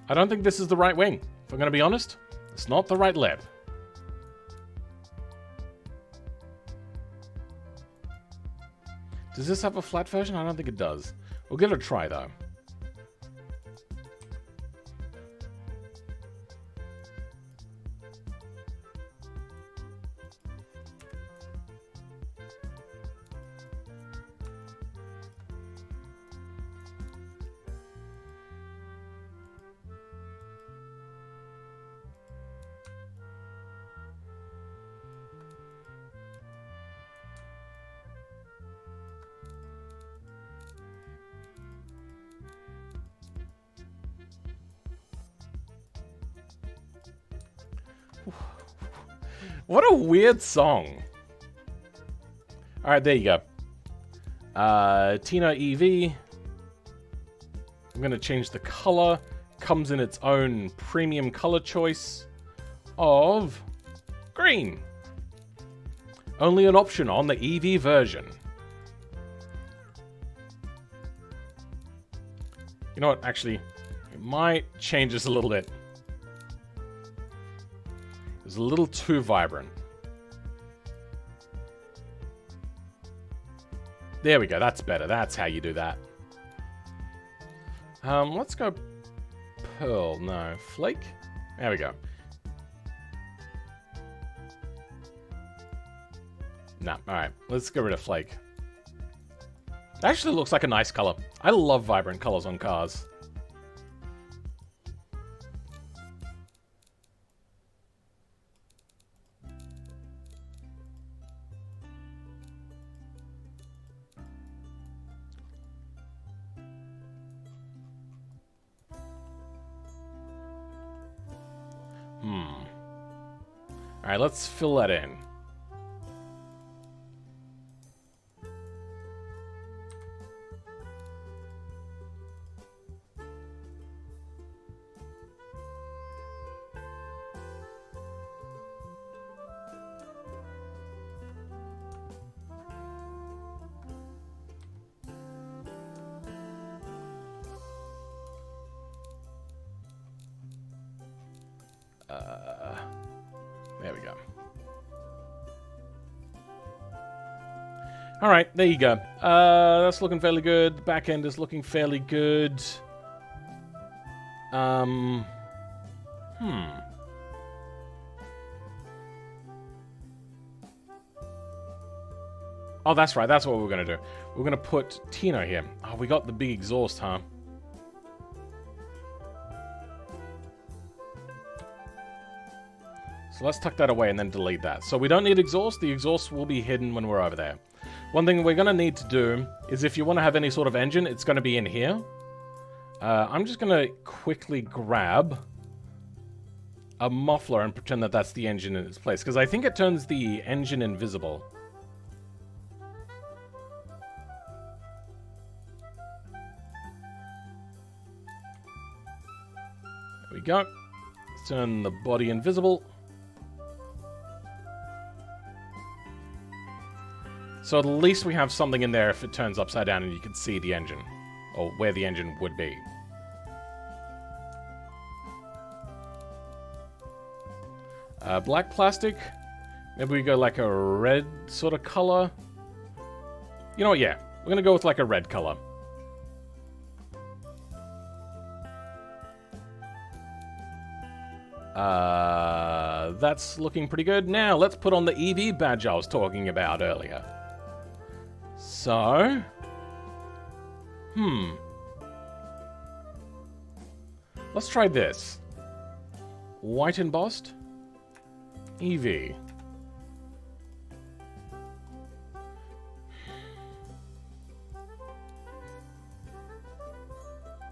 I don't think this is the right wing. If I'm going to be honest, it's not the right lip. Does this have a flat version? I don't think it does. We'll give it a try, though. What a weird song. Alright, there you go. Tina EV. I'm going to change the color. Comes in its own premium color choice of green. Only an option on the EV version. You know what? Actually, it might change this a little bit. It's a little too vibrant. There we go. That's better. That's how you do that. Let's go pearl. No, flake. There we go. Nah, alright. Let's get rid of flake. It actually looks like a nice color. I love vibrant colors on cars. Alright, let's fill that in. There we go. Alright, there you go. That's looking fairly good. The back end is looking fairly good. Hmm. Oh, that's right. That's what we're going to do. We're going to put Tino here. Oh, we got the big exhaust, huh? So let's tuck that away and then delete that. So we don't need exhaust. The exhaust will be hidden when we're over there. One thing we're going to need to do is if you want to have any sort of engine, it's going to be in here. I'm just going to quickly grab a muffler and pretend that that's the engine in its place, because I think it turns the engine invisible. There we go. Let's turn the body invisible. So at least we have something in there if it turns upside down and you can see the engine, or where the engine would be. Black plastic. Maybe we go like a red sort of color. You know what, yeah. We're going to go with like a red color. That's looking pretty good. Now, let's put on the EV badge I was talking about earlier. So... Let's try this. White embossed. EV.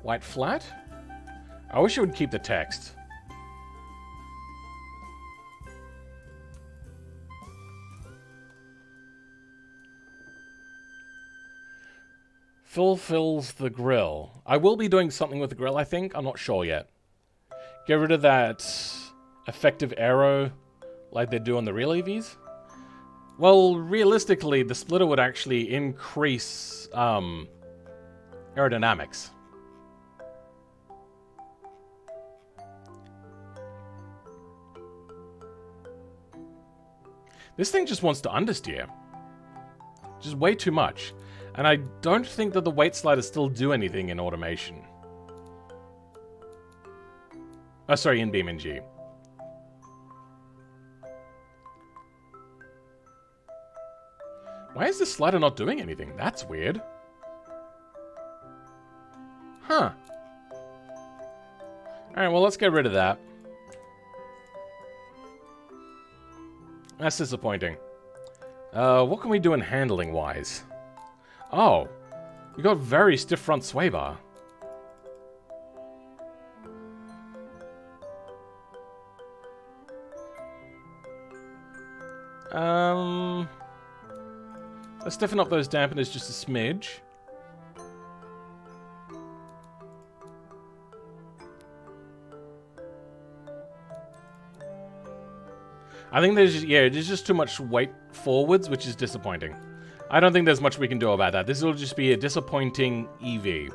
White flat? I wish it would keep the text. Fulfills the grill. I will be doing something with the grill, I think. I'm not sure yet. Get rid of that effective aero like they do on the real EVs. Well, realistically, the splitter would actually increase aerodynamics. This thing just wants to understeer. Just way too much. And I don't think that the weight sliders still do anything in automation. Oh, sorry, in BeamNG. Why is this slider not doing anything? That's weird. Huh. Alright, well, let's get rid of that. That's disappointing. What can we do in handling-wise? Oh, we got very stiff front sway bar. Let's stiffen up those dampeners just a smidge. I think there's just too much weight forwards, which is disappointing. I don't think there's much we can do about that. This will just be a disappointing EV.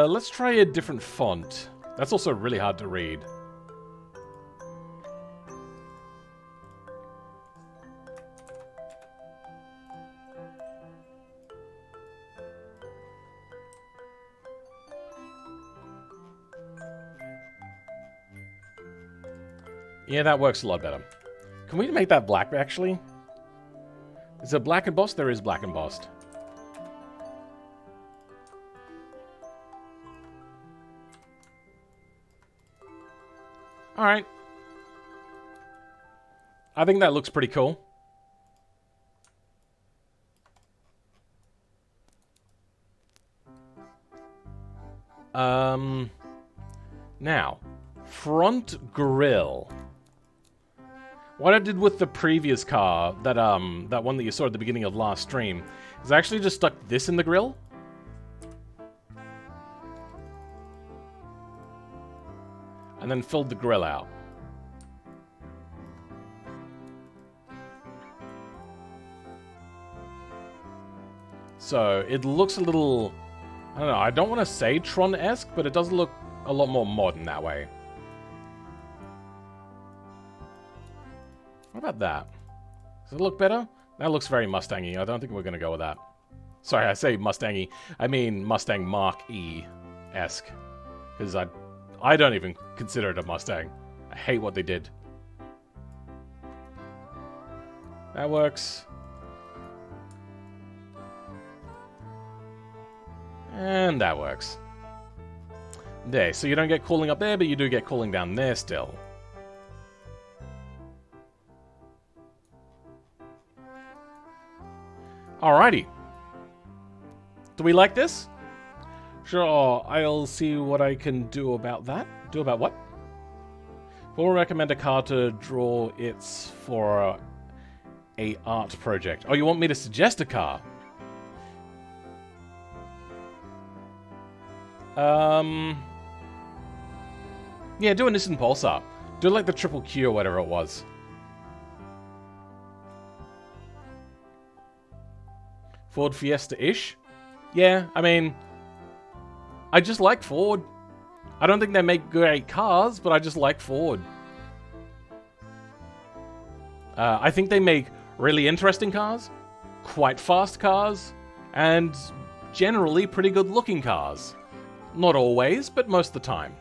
Let's try a different font. That's also really hard to read. Yeah, that works a lot better. Can we make that black, actually? Is it black embossed? There is black embossed. Alright. I think that looks pretty cool. Now, front grille. What I did with the previous car, that one that you saw at the beginning of last stream, is I actually just stuck this in the grill. And then filled the grill out. So, it looks a little... I don't know, I don't want to say Tron-esque, but it does look a lot more modern that way. What about that? Does it look better? That looks very Mustang-y. I don't think we're going to go with that. Sorry, I say Mustang-y. I mean Mustang Mark E-esque. Because I don't even consider it a Mustang. I hate what they did. That works. And that works. There, so you don't get cooling up there, but you do get cooling down there still. Alrighty. Do we like this? Sure, I'll see what I can do about that. Do about what? We'll recommend a car to draw its for a art project. Oh, you want me to suggest a car? Yeah, do a Nissan Pulsar. Do like the Triple Q or whatever it was. Ford Fiesta-ish? Yeah, I mean, I just like Ford. I don't think they make great cars, but I just like Ford. I think they make really interesting cars, quite fast cars, and generally pretty good looking cars. Not always, but most of the time.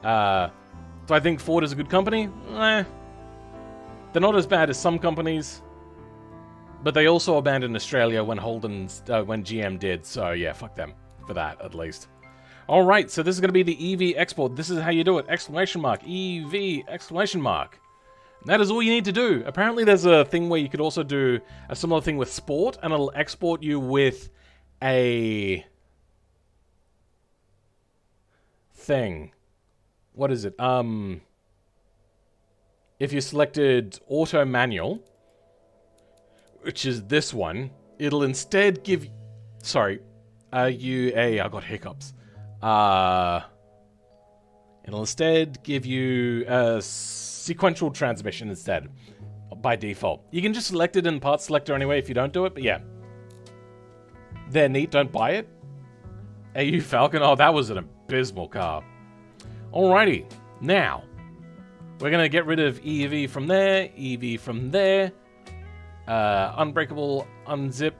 Do I think Ford is a good company? They're not as bad as some companies, but they also abandoned Australia when when GM did, so yeah, fuck them for that, at least. Alright, so this is going to be the EV export. This is how you do it. Exclamation mark. EV, exclamation mark. And that is all you need to do. Apparently there's a thing where you could also do a similar thing with sport, and it'll export you with a thing. What is it? If you selected auto manual, which is this one, it'll instead give... Sorry. I got hiccups. It'll instead give you a sequential transmission instead, by default. You can just select it in part selector anyway if you don't do it, but yeah. They're neat, don't buy it. AU Falcon, oh, that was an abysmal car. Alrighty, now, we're going to get rid of EV from there, EV from there, unbreakable, unzip,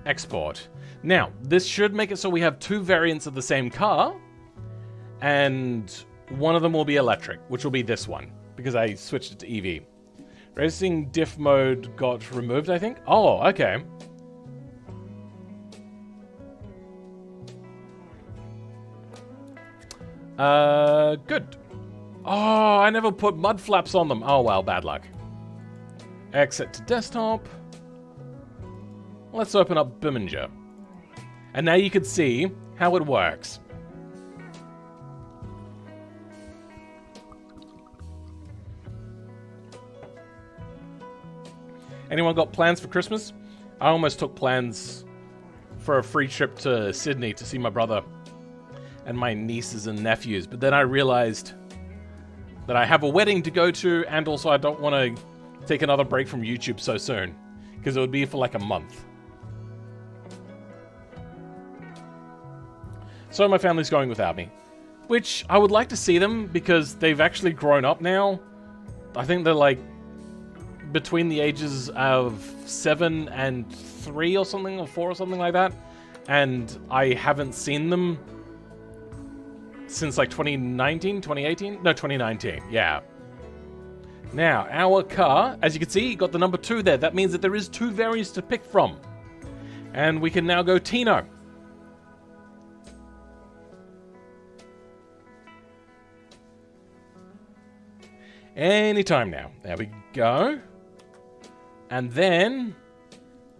export. Now, this should make it so we have two variants of the same car, and one of them will be electric, which will be this one, because I switched it to EV. Racing diff mode got removed, I think? Oh, okay. Good. Oh, I never put mud flaps on them. Oh, well, bad luck. Exit to desktop. Let's open up BeamNG. And now you can see how it works. Anyone got plans for Christmas? I almost took plans for a free trip to Sydney to see my brother and my nieces and nephews, but then I realized that I have a wedding to go to, and also I don't want to take another break from YouTube so soon, because it would be for like a month. So my family's going without me, which I would like to see them because they've actually grown up now. I think they're like between the ages of 7 and 3 or something, or 4 or something like that, and I haven't seen them since like 2019, 2018? No, 2019, yeah. Now, our car, as you can see, got the number 2 there. That means that there is 2 variants to pick from. And we can now go Tino. Anytime now. There we go. And then,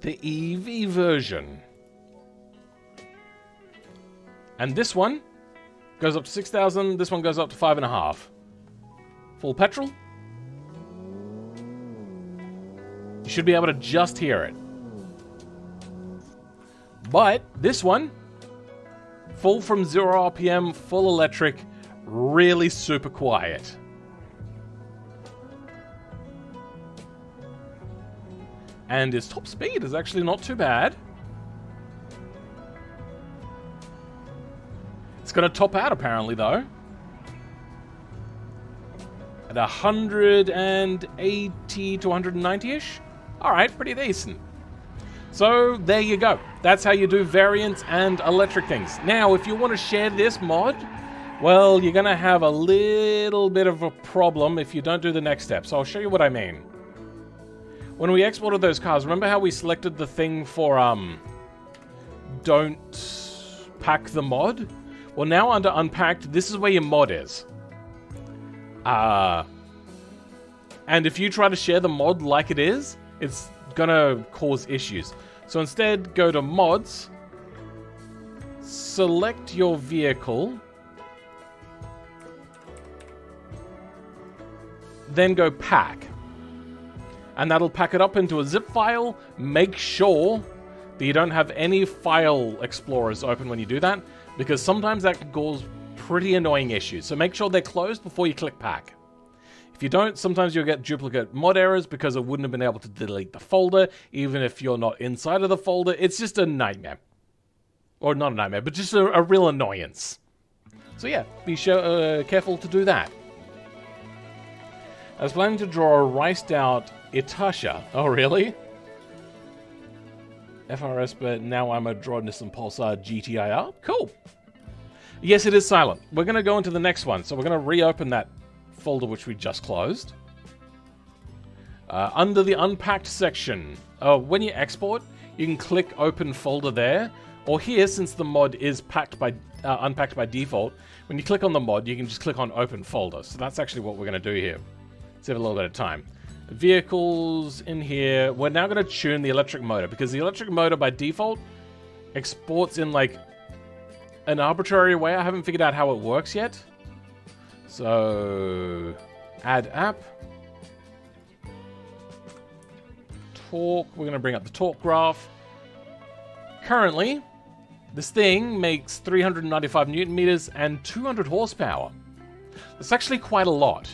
the EV version. And this one goes up to 6,000. This one goes up to 5.5. Full petrol. You should be able to just hear it. But this one, full from 0 RPM, full electric, really super quiet. And its top speed is actually not too bad. It's going to top out apparently though. At 180 to 190-ish. Alright, pretty decent. So there you go. That's how you do variants and electric things. Now, if you want to share this mod, well, you're going to have a little bit of a problem if you don't do the next step. So I'll show you what I mean. When we exported those cars, remember how we selected the thing for don't pack the mod? Well, now under unpacked, this is where your mod is. And if you try to share the mod like it is, it's gonna cause issues. So instead, go to mods, select your vehicle, then go pack. And that'll pack it up into a zip file. Make sure that you don't have any file explorers open when you do that, because sometimes that could cause pretty annoying issues. So make sure they're closed before you click pack. If you don't, sometimes you'll get duplicate mod errors because it wouldn't have been able to delete the folder, even if you're not inside of the folder. It's just a nightmare. Or not a nightmare, but just a real annoyance. So yeah, be careful to do that. I was planning to draw a riced out Itasha. Oh, really? FRS, but now I'm a draw Nissan Pulsar GTIR. Cool. Yes, it is silent. We're going to go into the next one. So we're going to reopen that folder which we just closed. Under the unpacked section, when you export, you can click open folder there. Or here, since the mod is unpacked by default, when you click on the mod, you can just click on open folder. So that's actually what we're going to do here. Save a little bit of time. Vehicles in here. We're now going to tune the electric motor, because the electric motor by default exports in like an arbitrary way. I haven't figured out how it works yet. So add app. Torque. We're going to bring up the torque graph. Currently, this thing makes 395 Newton meters and 200 horsepower. That's actually quite a lot.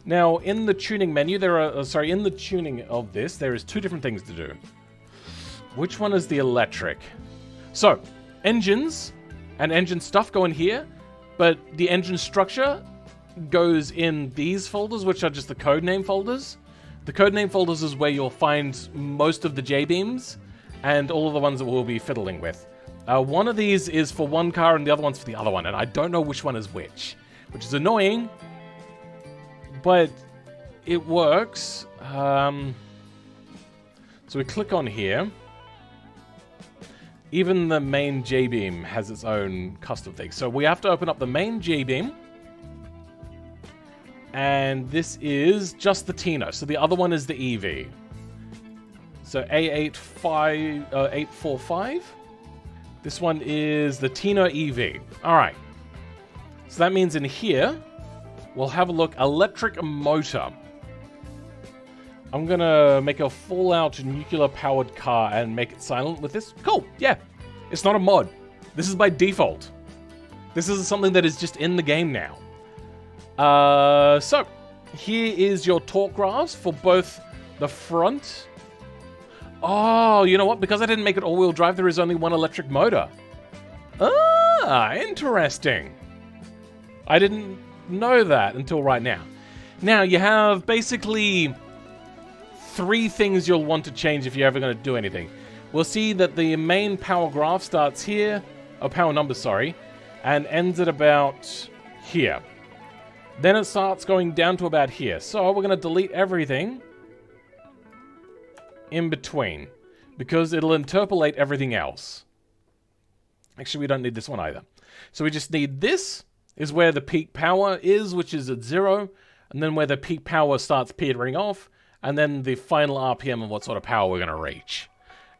Now, in the tuning menu, in the tuning of this, there is two different things to do. Which one is the electric? So, engines and engine stuff go in here, but the engine structure goes in these folders, which are just the codename folders. The codename folders is where you'll find most of the J-beams and all of the ones that we'll be fiddling with. One of these is for one car and the other one's for the other one, and I don't know which one is which is annoying. But it works. So we click on here. Even the main J-beam has its own custom thing. So we have to open up the main J-beam. And this is just the Tino. So the other one is the EV. So A845. This one is the Tino EV. All right. So that means in here, we'll have a look. Electric motor. I'm going to make a Fallout nuclear-powered car and make it silent with this. Cool, yeah. It's not a mod. This is by default. This is something that is just in the game now. So, here is your torque graphs for both the front. Oh, you know what? Because I didn't make it all-wheel drive, there is only one electric motor. Ah, interesting. I didn't know that until right now. Now, you have basically three things you'll want to change if you're ever going to do anything. We'll see that the main power graph starts here, power number, sorry, and ends at about here. Then it starts going down to about here. So we're going to delete everything in between, because it'll interpolate everything else. Actually, we don't need this one either. So we just need this is where the peak power is, which is at 0, and then where the peak power starts petering off, and then the final RPM of what sort of power we're going to reach.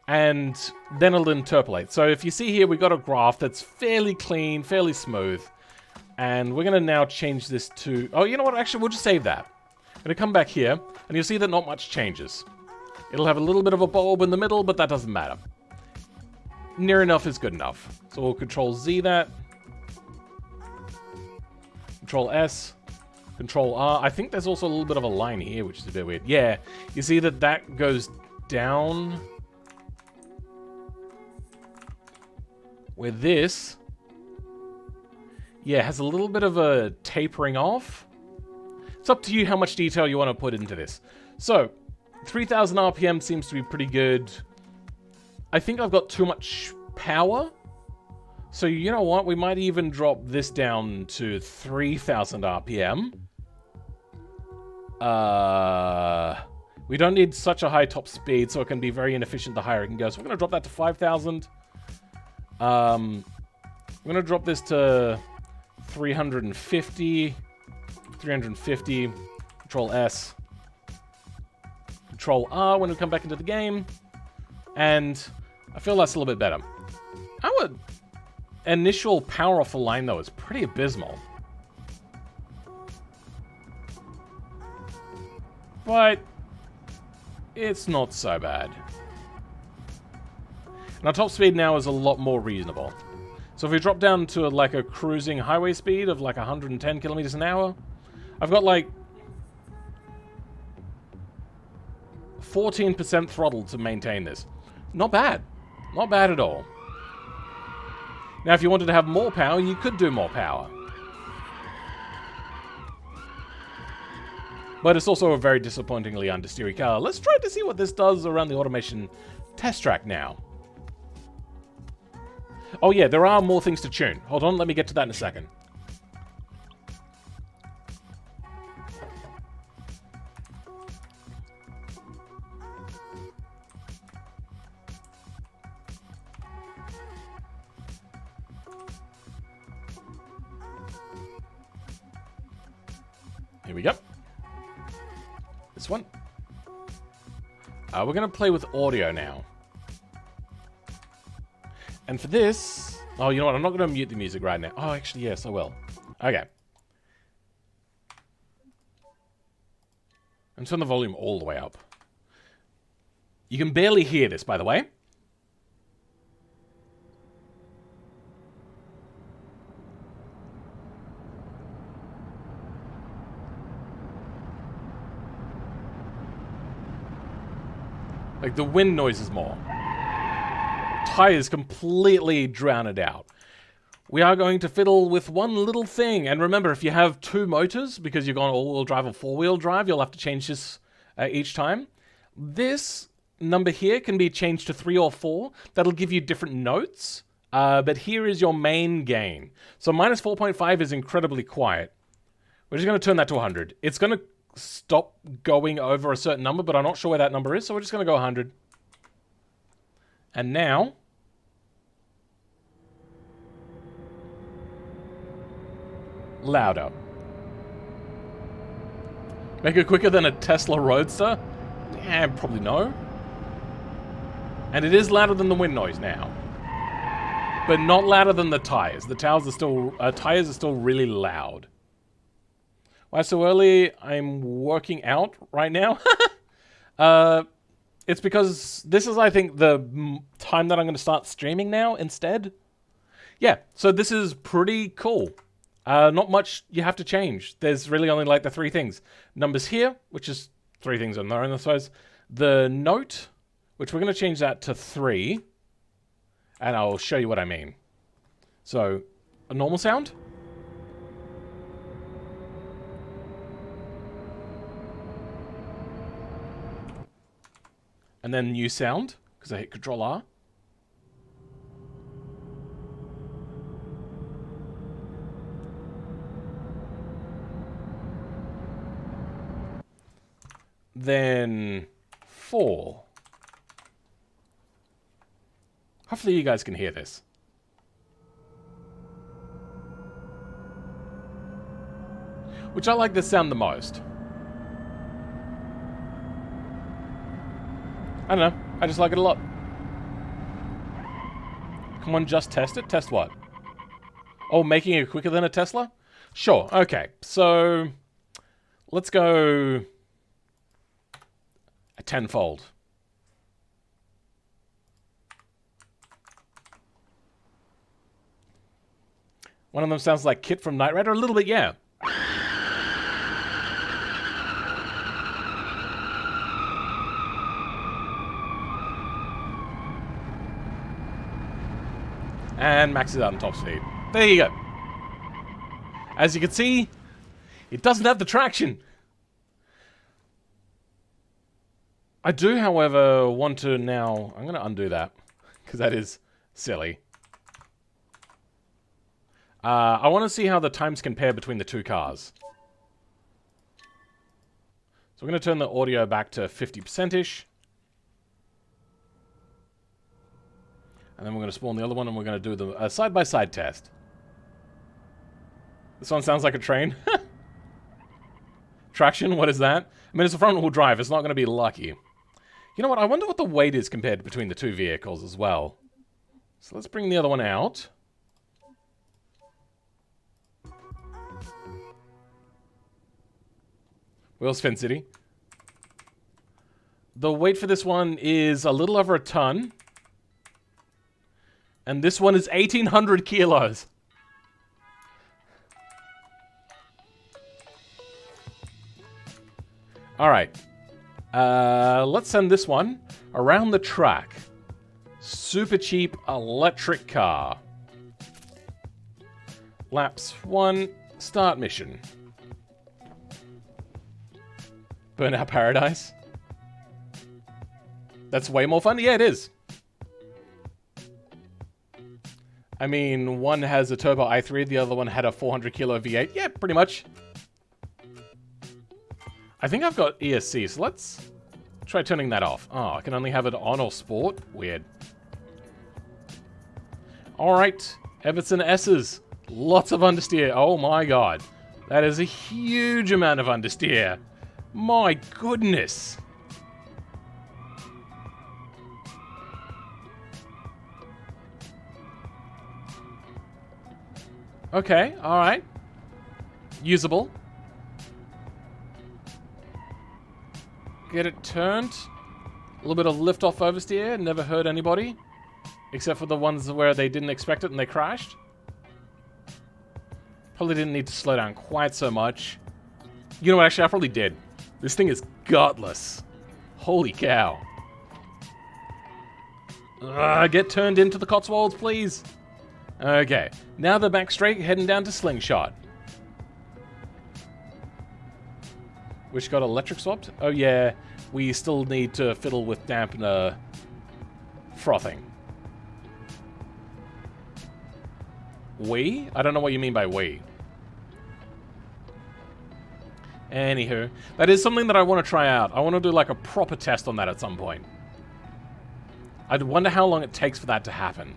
And then it'll interpolate. So if you see here, we've got a graph that's fairly clean, fairly smooth, and we're going to now change this to... Oh, you know what? Actually, we'll just save that. I'm going to come back here, and you'll see that not much changes. It'll have a little bit of a bulb in the middle, but that doesn't matter. Near enough is good enough. So we'll Control-Z that. Control-S. Control-R. I think there's also a little bit of a line here, which is a bit weird. Yeah, you see that that goes down. Where this... Yeah, has a little bit of a tapering off. It's up to you how much detail you want to put into this. So, 3,000 RPM seems to be pretty good. I think I've got too much power. So you know what? We might even drop this down to 3,000 RPM. We don't need such a high top speed, so it can be very inefficient the higher it can go. So we're going to drop that to 5,000. I'm going to drop this to 350. 350. Control S. Control R when we come back into the game. And I feel that's a little bit better. Our initial power off the line, though, is pretty abysmal. But it's not so bad. And our top speed now is a lot more reasonable. So if we drop down to like a cruising highway speed of like 110 kilometers an hour, I've got like 14% throttle to maintain this. Not bad. Not bad at all. Now, if you wanted to have more power, you could do more power. But it's also a very disappointingly understeery car. Let's try to see what this does around the automation test track now. Oh yeah, there are more things to tune. Hold on, let me get to that in a second. Here we go. This one. We're going to play with audio now. And for this... Oh, you know what? I'm not going to mute the music right now. Oh, actually, yes, I will. Okay. And turn the volume all the way up. You can barely hear this, by the way. Like, the wind noise is more. Tires completely drown it out. We are going to fiddle with one little thing. And remember, if you have two motors, because you're going all-wheel drive or four-wheel drive, you'll have to change this each time. This number here can be changed to 3 or 4. That'll give you different notes. But here is your main gain. So minus 4.5 is incredibly quiet. We're just going to turn that to 100. It's going to stop going over a certain number, but I'm not sure where that number is, so we're just going to go 100. And now... louder. Make it quicker than a Tesla Roadster? Yeah, probably no. And it is louder than the wind noise now. But not louder than the tires. The tires are still really loud. Why so early? I'm working out right now. It's because this is, I think, the time that I'm going to start streaming now instead. Yeah, so this is pretty cool. Not much you have to change. There's really only like the 3 things. Numbers here, which is 3 things on their own, I suppose. The note, which we're going to change that to 3. And I'll show you what I mean. So, a normal sound. And then new sound, because I hit Control R. Then 4. Hopefully you guys can hear this. Which I like this sound the most. I don't know. I just like it a lot. Come on, just test it. Test what? Oh, making it quicker than a Tesla? Sure. Okay. So, let's go a tenfold. One of them sounds like Kit from Knight Rider. A little bit, yeah. And maxes out on top speed. There you go. As you can see, it doesn't have the traction. I do, however, want to now... I'm going to undo that. because that is silly. I want to see how the times compare between the two cars. So we're going to turn the audio back to 50%-ish. And then we're going to spawn the other one, and we're going to do the side-by-side test. This one sounds like a train. Traction, what is that? I mean, it's a front-wheel drive. It's not going to be lucky. You know what? I wonder what the weight is compared between the two vehicles as well. So let's bring the other one out. Wheels Fin City. The weight for this one is a little over a ton. And this one is 1,800 kilos. Alright. Let's send this one around the track. Super cheap electric car. Laps 1, start mission. Burnout Paradise. That's way more fun? Yeah, it is. I mean, one has a turbo i3, the other one had a 400 kilo V8. Yeah, pretty much. I think I've got ESC, so let's try turning that off. Oh, I can only have it on or sport? Weird. Alright, Everton S's. Lots of understeer. Oh my god. That is a huge amount of understeer. My goodness. Okay, alright. Usable. Get it turned. A little bit of lift off oversteer. Never hurt anybody. Except for the ones where they didn't expect it and they crashed. Probably didn't need to slow down quite so much. You know what, actually I probably did. This thing is gutless. Holy cow. Get turned into the Cotswolds, please. Okay, now they're back straight, heading down to Slingshot. Which got electric swapped? Oh yeah, we still need to fiddle with dampener frothing. We? I don't know what you mean by we. Anywho, that is something that I want to try out. I want to do like a proper test on that at some point. I'd wonder how long it takes for that to happen.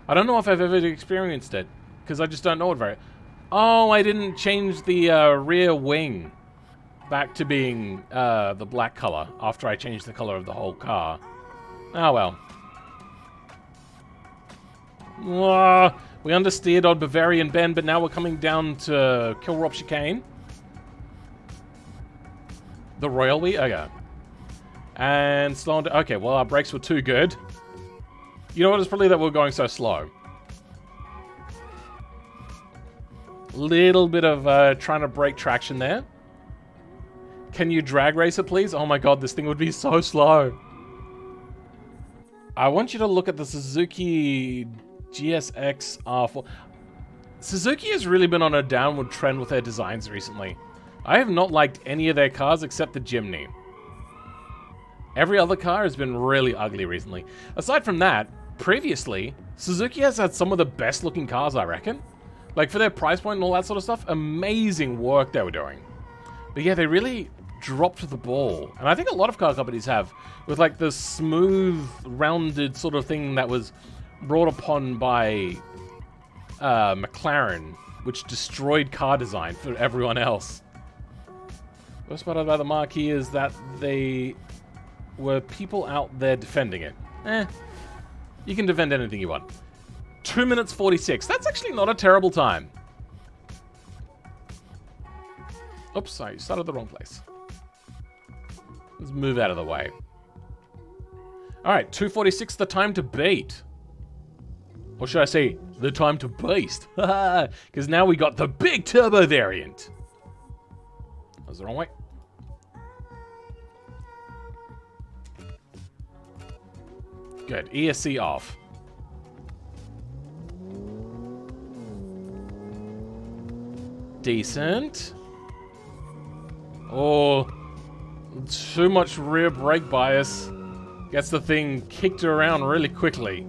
I don't know if I've ever experienced it, because I just don't know it very... Oh, I didn't change the rear wing back to being the black color after I changed the color of the whole car. Oh well. We understeered on Bavarian Bend, but now we're coming down to Kilrop Chicane. The Royal Wee? Okay. And slow down. Okay, well, our brakes were too good. You know what? It's probably that we're going so slow. Little bit of trying to break traction there. Can you drag race it, please? Oh my god, this thing would be so slow. I want you to look at the Suzuki GSX R4. Suzuki has really been on a downward trend with their designs recently. I have not liked any of their cars except the Jimny. Every other car has been really ugly recently. Aside from that, previously, Suzuki has had some of the best looking cars, I reckon. Like, for their price point and all that sort of stuff, amazing work they were doing. But yeah, they really dropped the ball. And I think a lot of car companies have, with like the smooth, rounded sort of thing that was brought upon by McLaren, which destroyed car design for everyone else. Worst part about the Marquis is that they were people out there defending it. You can defend anything you want. 2 minutes 46. That's actually not a terrible time. Oops, sorry, started the wrong place. Let's move out of the way. Alright, 2:46, the time to beat. Or should I say, the time to beast? Because now we got the big turbo variant. That was the wrong way. Good, ESC off. Decent. Oh, too much rear brake bias. Gets the thing kicked around really quickly.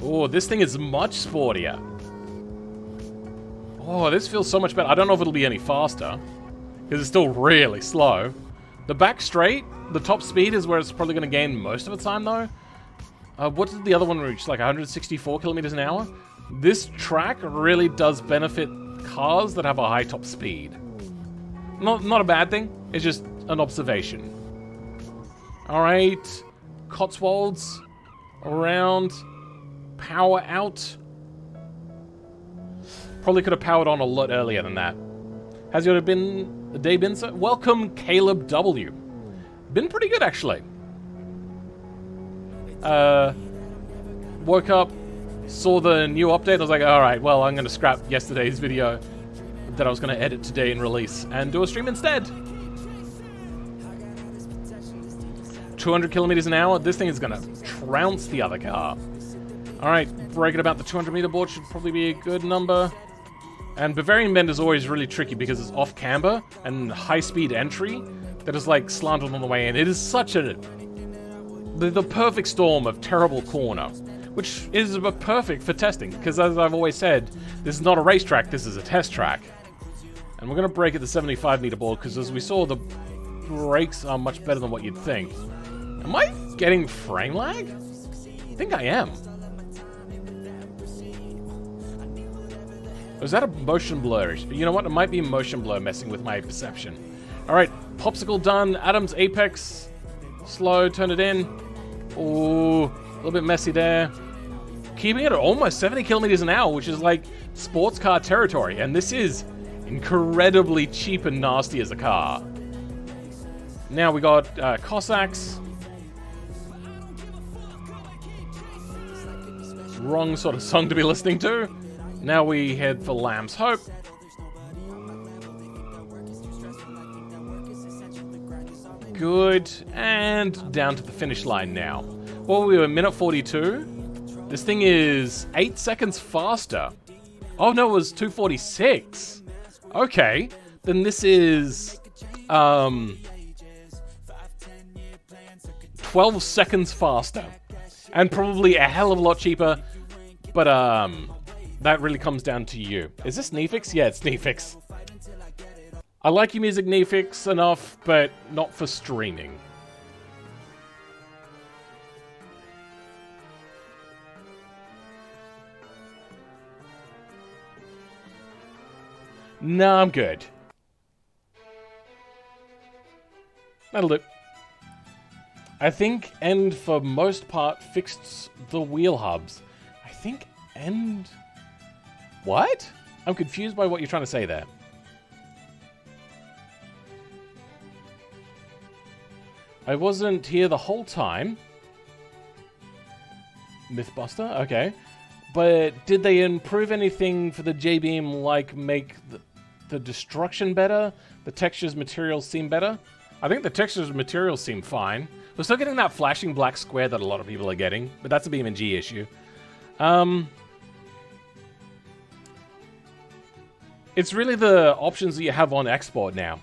Oh, this thing is much sportier. Oh, this feels so much better. I don't know if it'll be any faster, because it's still really slow. The back straight, the top speed is where it's probably going to gain most of its time, though. What did the other one reach? Like 164 kilometers an hour? This track really does benefit cars that have a high top speed. Not a bad thing. It's just an observation. Alright. Cotswolds. Around. Power out. Probably could have powered on a lot earlier than that. Has your day been so? Welcome, Caleb W. Been pretty good, actually. Woke up, saw the new update. I was like, alright, well, I'm going to scrap yesterday's video that I was going to edit today and release and do a stream instead. 200 kilometers an hour. This thing is going to trounce the other car. Alright, braking about the 200 meter board should probably be a good number. And Bavarian Bend is always really tricky because it's off camber and high speed entry that is like slanted on the way in. It is such the perfect storm of terrible corner, which is perfect for testing because, as I've always said, this is not a racetrack, this is a test track. And we're going to brake at the 75 meter board because, as we saw, the brakes are much better than what you'd think. Am I getting frame lag? I think I am. Or is that a motion blur? You know what? It might be motion blur messing with my perception. Alright, popsicle done. Adam's apex. Slow, turn it in. Ooh, a little bit messy there. Keeping it at almost 70 kilometers an hour, which is like sports car territory. And this is incredibly cheap and nasty as a car. Now we got Cossacks. Wrong sort of song to be listening to. Now we head for Lamb's Hope. Good. And down to the finish line now. Well, we were minute 42. This thing is 8 seconds faster. Oh, no, it was 2:46. Okay. Then this is 12 seconds faster. And probably a hell of a lot cheaper. But, that really comes down to you. Is this Nefix? Yeah, it's Nefix. I like your music, Nefix, enough, but not for streaming. Nah, I'm good. That'll do. I think End, for most part, fixed the wheel hubs. I think End... What? I'm confused by what you're trying to say there. I wasn't here the whole time. Mythbuster? Okay. But did they improve anything for the J-Beam, like make the destruction better? The textures, materials seem better? I think the textures and materials seem fine. We're still getting that flashing black square that a lot of people are getting, but that's a BeamNG issue. It's really the options that you have on export now.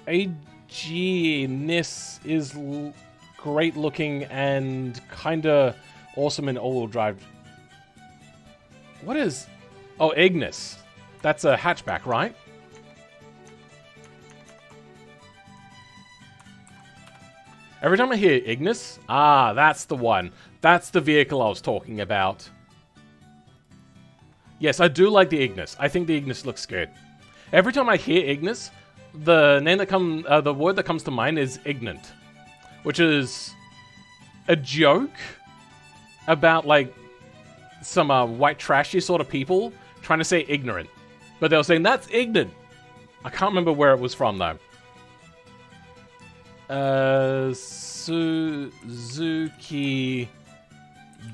AG-ness is great looking and kinda awesome in all-wheel drive. What is... Oh, Ignis. That's a hatchback, right? Every time I hear Ignis, that's the one. That's the vehicle I was talking about. Yes, I do like the Ignis. I think the Ignis looks good. Every time I hear Ignis, the word that comes to mind is ignorant, which is a joke about like some white trashy sort of people trying to say ignorant, but they were saying that's ignorant. I can't remember where it was from though. Suzuki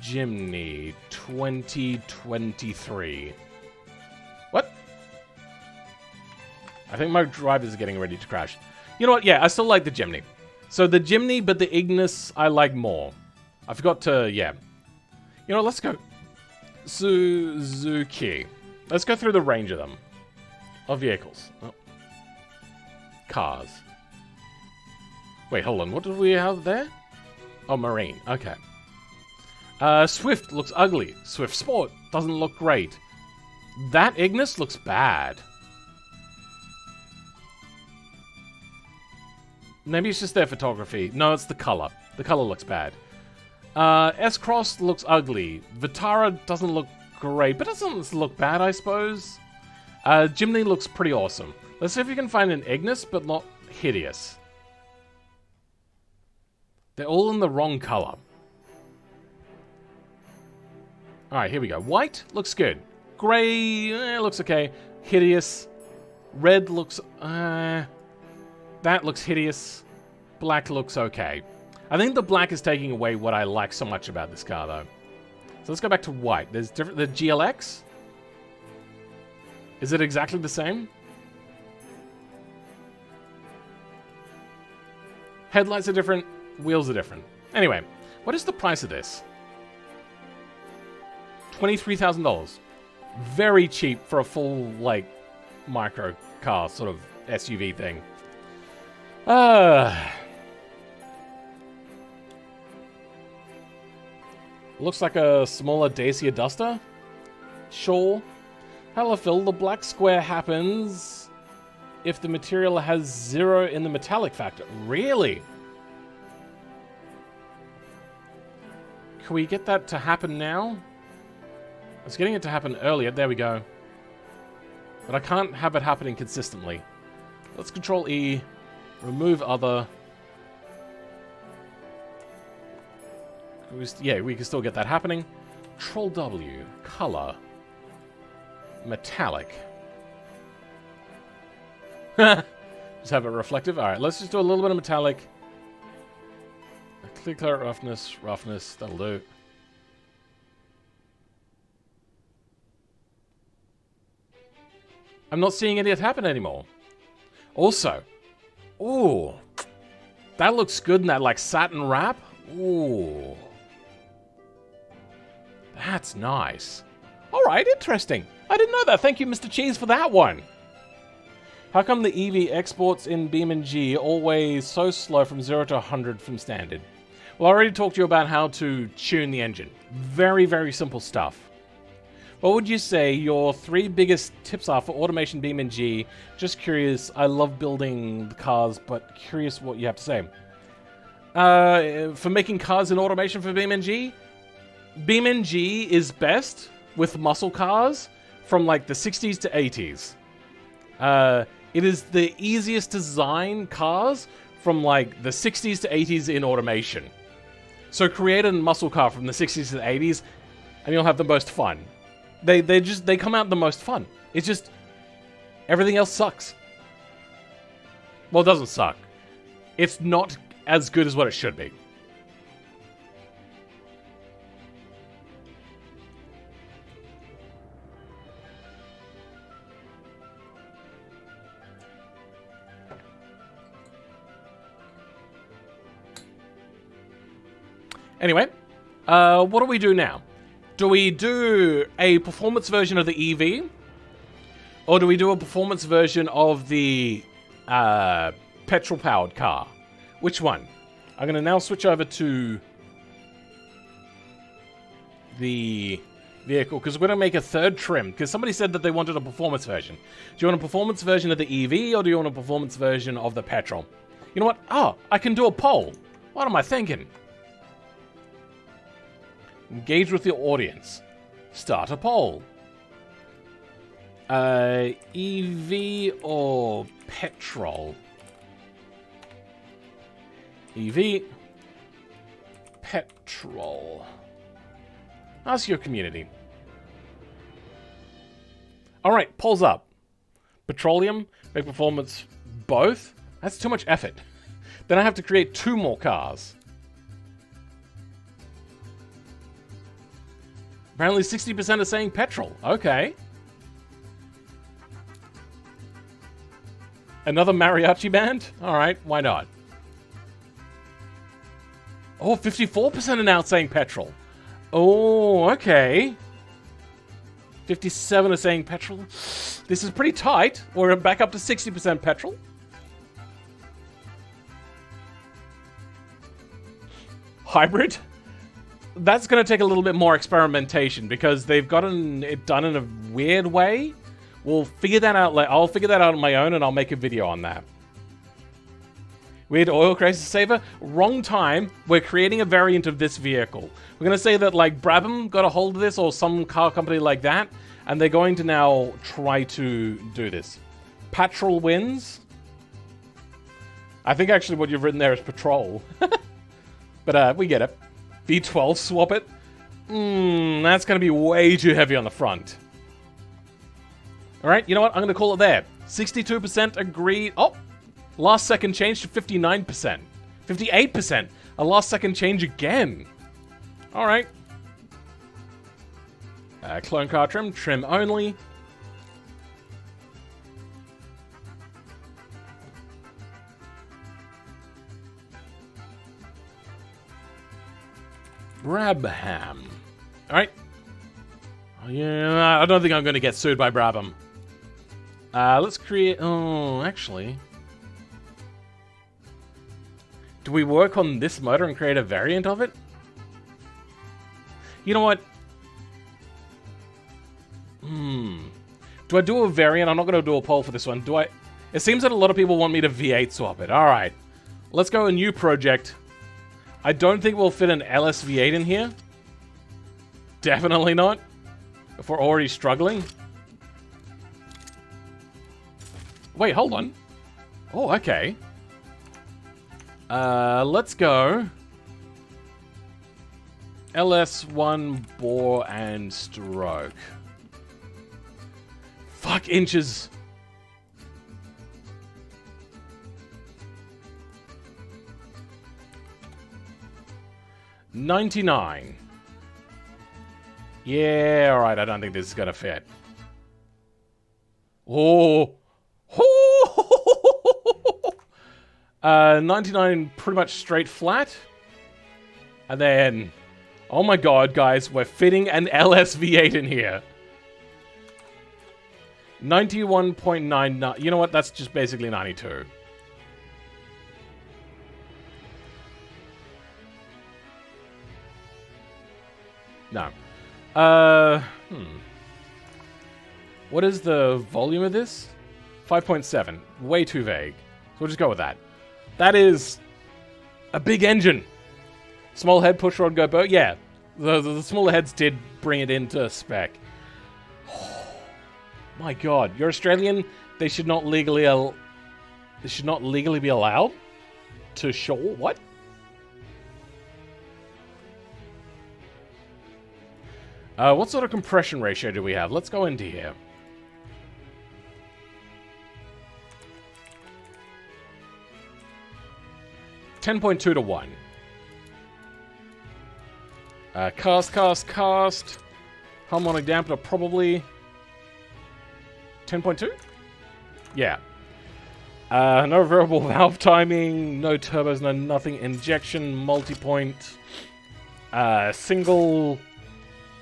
Jimny 2023. What? I think my drivers are getting ready to crash. You know what? Yeah, I still like the Jimny. So the Jimny, but the Ignis I like more. I forgot to, yeah. You know, let's go. Suzuki. Let's go through the range of them. Of vehicles. Oh. cars. Wait, hold on. What did we have there? Oh, Marine. Okay. Swift looks ugly. Swift Sport doesn't look great. That Ignis looks bad. Maybe it's just their photography. No, it's the color. The color looks bad. S-Cross looks ugly. Vitara doesn't look great, but doesn't look bad, I suppose. Jimny looks pretty awesome. Let's see if we can find an Ignis, but not hideous. They're all in the wrong color. Alright, here we go. White looks good. Gray looks okay. Hideous. Red looks... that looks hideous. Black looks okay. I think the black is taking away what I like so much about this car, though. So let's go back to white. There's different... The GLX? Is it exactly the same? Headlights are different. Wheels are different. Anyway, what is the price of this? $23,000. Very cheap for a full, like, micro car sort of SUV thing. Looks like a smaller Dacia Duster. Sure. Hello, Phil. The black square happens if the material has 0 in the metallic factor. Really? Can we get that to happen now? I was getting it to happen earlier. There we go. But I can't have it happening consistently. Let's Control E. Remove other. Yeah, we can still get that happening. Control W. Color. Metallic. Just have it reflective. Alright, let's just do a little bit of metallic. Clear roughness. Roughness. That'll do. I'm not seeing any of it happen anymore. Also. Ooh. That looks good in that, like, satin wrap. Ooh. That's nice. Alright, interesting. I didn't know that. Thank you, Mr. Cheese, for that one. How come the EV exports in BeamNG always so slow from 0 to 100 from standard? Well, I already talked to you about how to tune the engine. Very, very simple stuff. What would you say your 3 biggest tips are for automation BeamNG? Just curious. I love building the cars, but curious what you have to say. For making cars in automation for BeamNG? BeamNG is best with muscle cars from like the 60s to 80s. It is the easiest to design cars from like the 60s to 80s in automation. So create a muscle car from the 60s to the 80s and you'll have the most fun. They come out the most fun. It's just everything else sucks. Well, it doesn't suck. It's not as good as what it should be. Anyway, what do we do now? Do we do a performance version of the EV? Or do we do a performance version of the petrol-powered car? Which one? I'm going to now switch over to the vehicle, because we're going to make a third trim, because somebody said that they wanted a performance version. Do you want a performance version of the EV, or do you want a performance version of the petrol? You know what? Oh, I can do a poll. What am I thinking? Engage with your audience. Start a poll. EV or petrol? EV. Petrol. Ask your community. Alright, polls up. Petroleum, make performance, both? That's too much effort. Then I have to create 2 more cars. Apparently 60% are saying petrol. Okay. Another mariachi band? Alright, why not? Oh, 54% are now saying petrol. Oh, okay. 57 are saying petrol. This is pretty tight. We're back up to 60% petrol. hybrid. That's going to take a little bit more experimentation because they've gotten it done in a weird way. We'll figure that out. I'll figure that out on my own, and I'll make a video on that. Weird oil crisis saver. Wrong time. We're creating a variant of this vehicle. We're going to say that like Brabham got a hold of this or some car company like that, and they're going to now try to do this. Patrol wins. I think actually what you've written there is patrol. But we get it. V12 swap it. That's going to be way too heavy on the front. Alright, you know what? I'm going to call it there. 62% agreed. Oh! Last second change to 59%. 58%. A last second change again. Alright. Clone car trim. Trim only. Brabham. Alright. Oh, yeah, I don't think I'm going to get sued by Brabham. Let's create... Oh, actually... Do we work on this motor and create a variant of it? You know what? Do I do a variant? I'm not going to do a poll for this one. Do I? It seems that a lot of people want me to V8 swap it. Alright. Let's go a new project. I don't think we'll fit an LS V8 in here. Definitely not. If we're already struggling. Wait, hold on. Oh, okay. Let's go. LS1 bore and stroke. Fuck inches. $99. Yeah, alright, I don't think this is gonna fit. Oh. 99 pretty much straight flat. And then, oh my god, guys, we're fitting an LS V8 in here. 91.99. You know what? That's just basically 92. No. What is the volume of this? 5.7. Way too vague. So we'll just go with that. That is a big engine. Small head, push rod, go boat. Yeah, the smaller heads did bring it into spec. Oh, my God, you're Australian. They should not legally. They should not legally be allowed to show what? What sort of compression ratio do we have? Let's go into here. .2 to 1. Cast. Harmonic dampener, probably 10.2? Yeah. No variable valve timing, no turbos, no nothing. Injection, multi-point. Single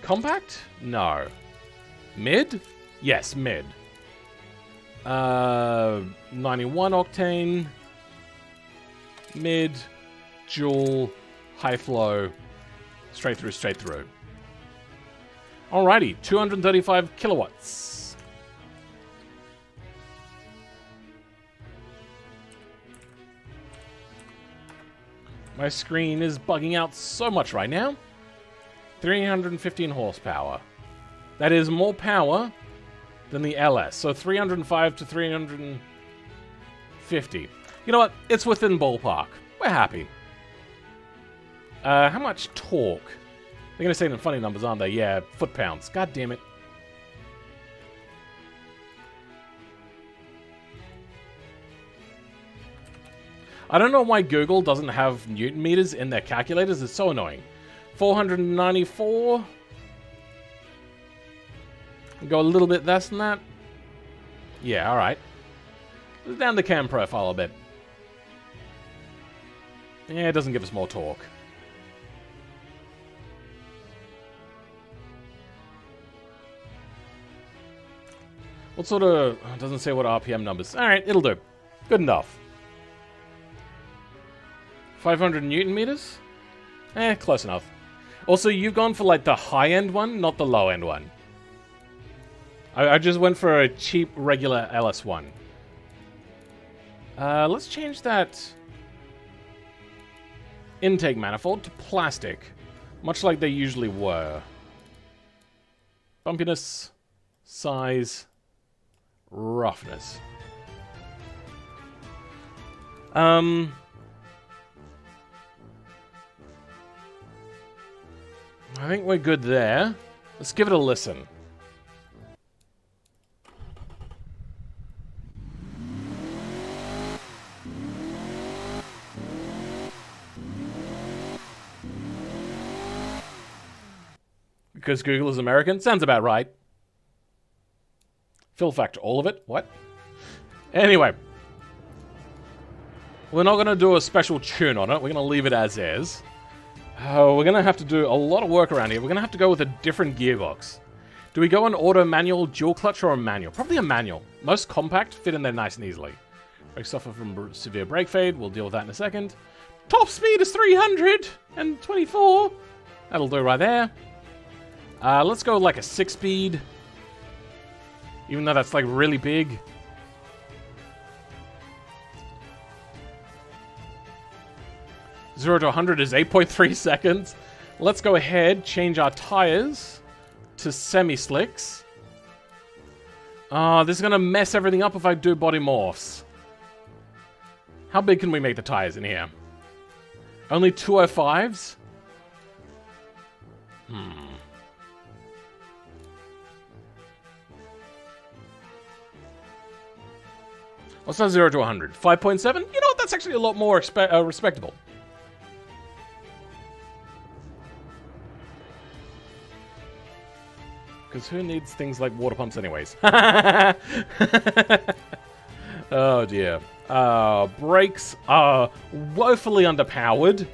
compact? No. Mid? Yes, mid. 91 octane. Mid, dual, high flow, straight through. Alrighty, 235 kilowatts. My screen is bugging out so much right now. 315 horsepower. That is more power than the LS. So 305 to 350. You know what? It's within ballpark. We're happy. How much torque? They're going to say it in funny numbers, aren't they? Yeah, foot-pounds. God damn it. I don't know why Google doesn't have Newton meters in their calculators. It's so annoying. 494. Go a little bit less than that. Yeah, alright. Down the cam profile a bit. Yeah, it doesn't give us more torque. What sort of... It doesn't say what RPM numbers. Alright, it'll do. Good enough. 500 Newton meters? Close enough. Also, you've gone for like the high-end one, not the low-end one. I just went for a cheap, regular LS1. Let's change that intake manifold to plastic, much like they usually were. Bumpiness, size, roughness. I think we're good there. Let's give it a listen. Because Google is American? Sounds about right. Fill factor, all of it? What? Anyway. We're not going to do a special tune on it. We're going to leave it as is. We're going to have to do a lot of work around here. We're going to have to go with a different gearbox. Do we go an auto, manual, dual clutch, or a manual? Probably a manual. Most compact, fit in there nice and easily. Brakes suffer from severe brake fade. We'll deal with that in a second. Top speed is 324. That'll do right there. Let's go like a 6-speed. Even though that's like really big. Zero to 100 is 8.3 seconds. Let's go ahead, change our tires to semi-slicks. This is going to mess everything up if I do body morphs. How big can we make the tires in here? Only 205s? What's that 0 to 100? 5.7? You know what? That's actually a lot more respectable. Because who needs things like water pumps anyways? Oh dear. Brakes are woefully underpowered.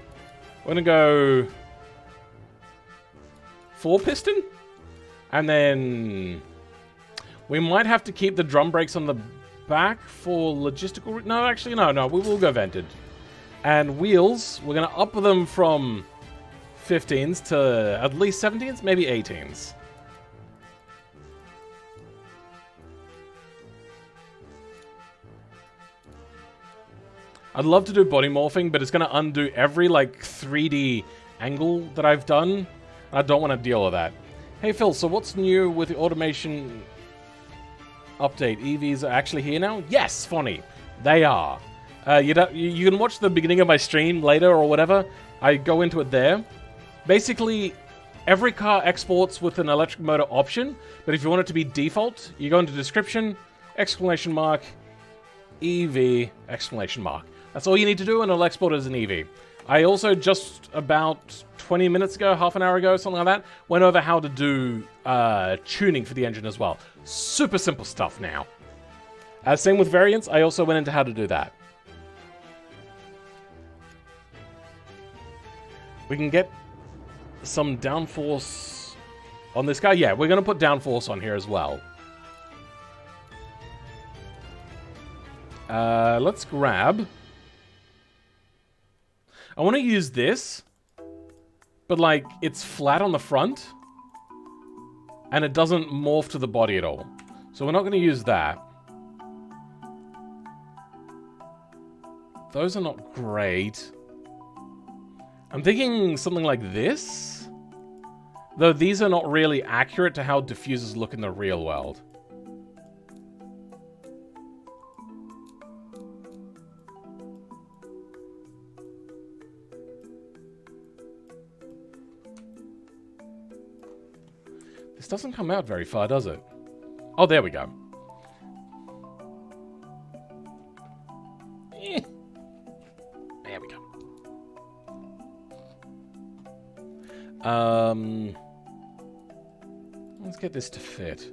We're gonna go 4-piston? And then we might have to keep the drum brakes on the back for logistical... No, actually, no. We will go vented. And wheels, we're going to up them from 15s to at least 17s, maybe 18s. I'd love to do body morphing, but it's going to undo every, like, 3D angle that I've done. I don't want to deal with that. Hey, Phil, so what's new with the automation update? EVs are actually here now? Yes, funny. They are. You can watch the beginning of my stream later or whatever. I go into it there. Basically, every car exports with an electric motor option, but if you want it to be default, you go into description, exclamation mark, EV, exclamation mark. That's all you need to do, and it'll export as an EV. I also just about 20 minutes ago, half an hour ago, something like that, went over how to do tuning for the engine as well. Super simple stuff now. Same with variants, I also went into how to do that. We can get some downforce on this guy. Yeah, we're going to put downforce on here as well. Let's grab... I want to use this, but like it's flat on the front and it doesn't morph to the body at all. So we're not going to use that. Those are not great. I'm thinking something like this, though these are not really accurate to how diffusers look in the real world. This doesn't come out very far, does it? Oh, there we go. There we go. Let's get this to fit.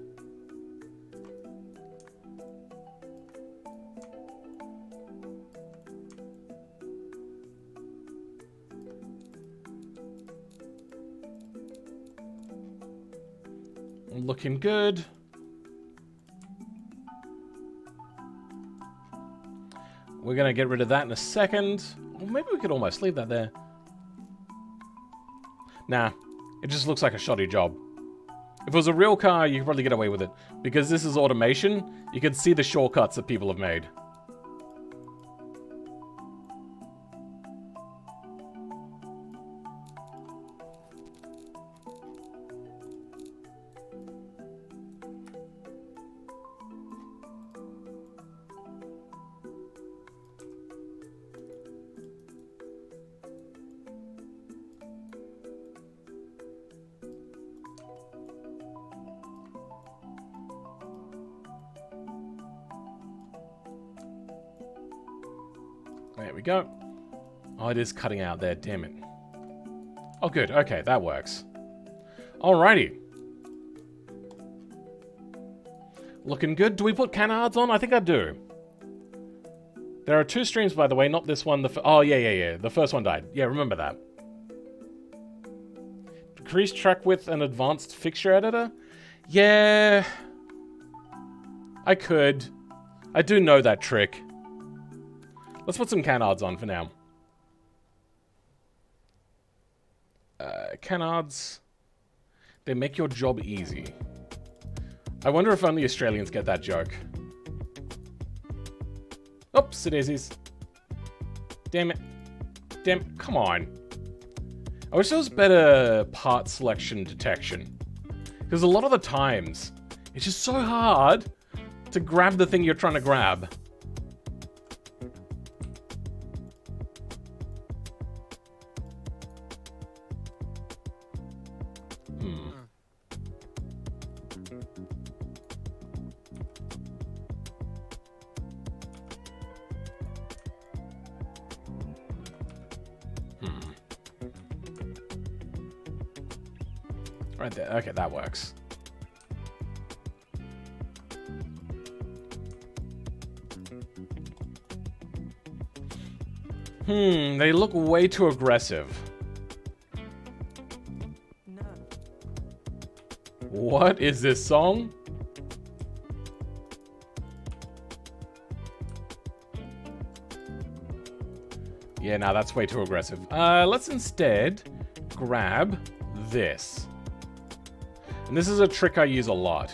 Looking good. We're going to get rid of that in a second. Or maybe we could almost leave that there. Nah, it just looks like a shoddy job. If it was a real car, you could probably get away with it. Because this is automation, you can see the shortcuts that people have made. There we go. Oh, it is cutting out there, damn it. Oh, good. Okay, that works. Alrighty. Looking good. Do we put canards on? I think I do. There are 2 streams, by the way, not this one. Oh, yeah. The first one died. Yeah, remember that. Decrease track width and advanced fixture editor? Yeah. I could. I do know that trick. Let's put some canards on for now. Canards. They make your job easy. I wonder if only Australians get that joke. Oops, daisies. Damn it. Come on. I wish there was better part selection detection. Because a lot of the times, it's just so hard to grab the thing you're trying to grab. Right there. Okay, that works. They look way too aggressive. No. What is this song? Yeah, no, that's way too aggressive. Let's instead grab this. And this is a trick I use a lot.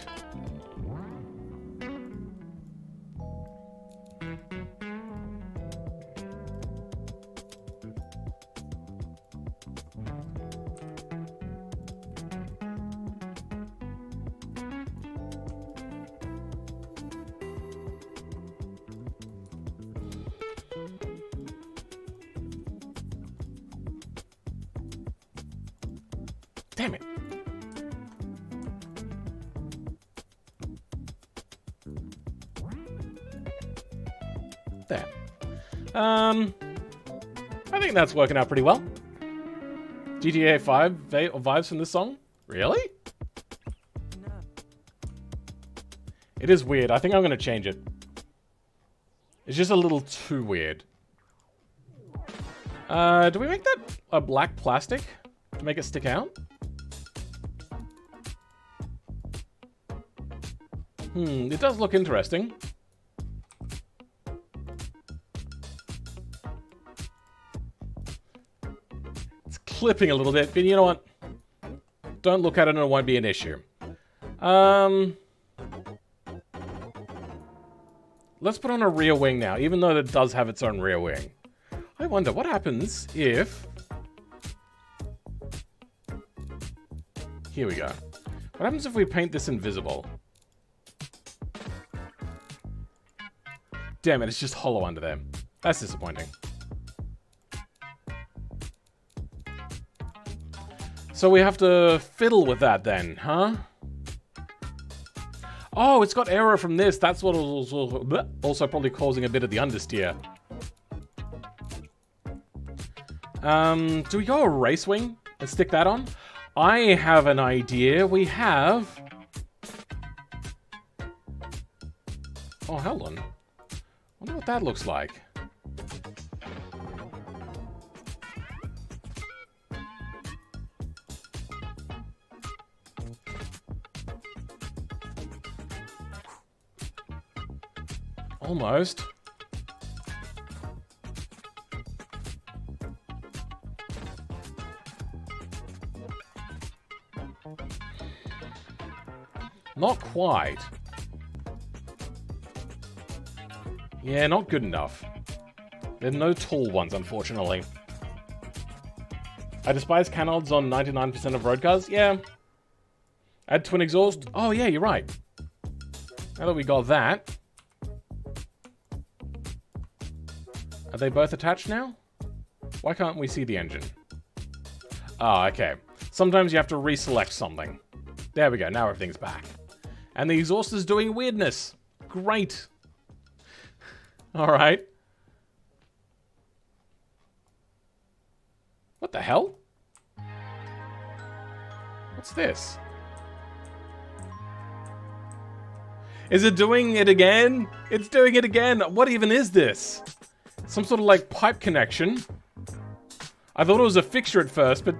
Damn it. There. I think that's working out pretty well. GTA 5 vibes from this song? Really? No. It is weird. I think I'm going to change it. It's just a little too weird. Do we make that a black plastic to make it stick out? It does look interesting. It's clipping a little bit, but you know what? Don't look at it and it won't be an issue. Let's put on a rear wing now, even though it does have its own rear wing. I wonder what happens if... Here we go. What happens if we paint this invisible? Damn it, it's just hollow under there. That's disappointing. So we have to fiddle with that then, huh? Oh, it's got error from this. That's what was also probably causing a bit of the understeer. Do we go a race wing and stick that on? I have an idea. We have... Oh, hold on. I wonder what that looks like. Almost. Not quite. Yeah, not good enough. There are no tall ones, unfortunately. I despise canards on 99% of road cars. Yeah. Add twin exhaust. Oh, yeah, you're right. Now that we got that. Are they both attached now? Why can't we see the engine? Ah, okay. Sometimes you have to reselect something. There we go. Now everything's back. And the exhaust is doing weirdness. Great. All right. What the hell? What's this? Is it doing it again? It's doing it again. What even is this? Some sort of like pipe connection. I thought it was a fixture at first, but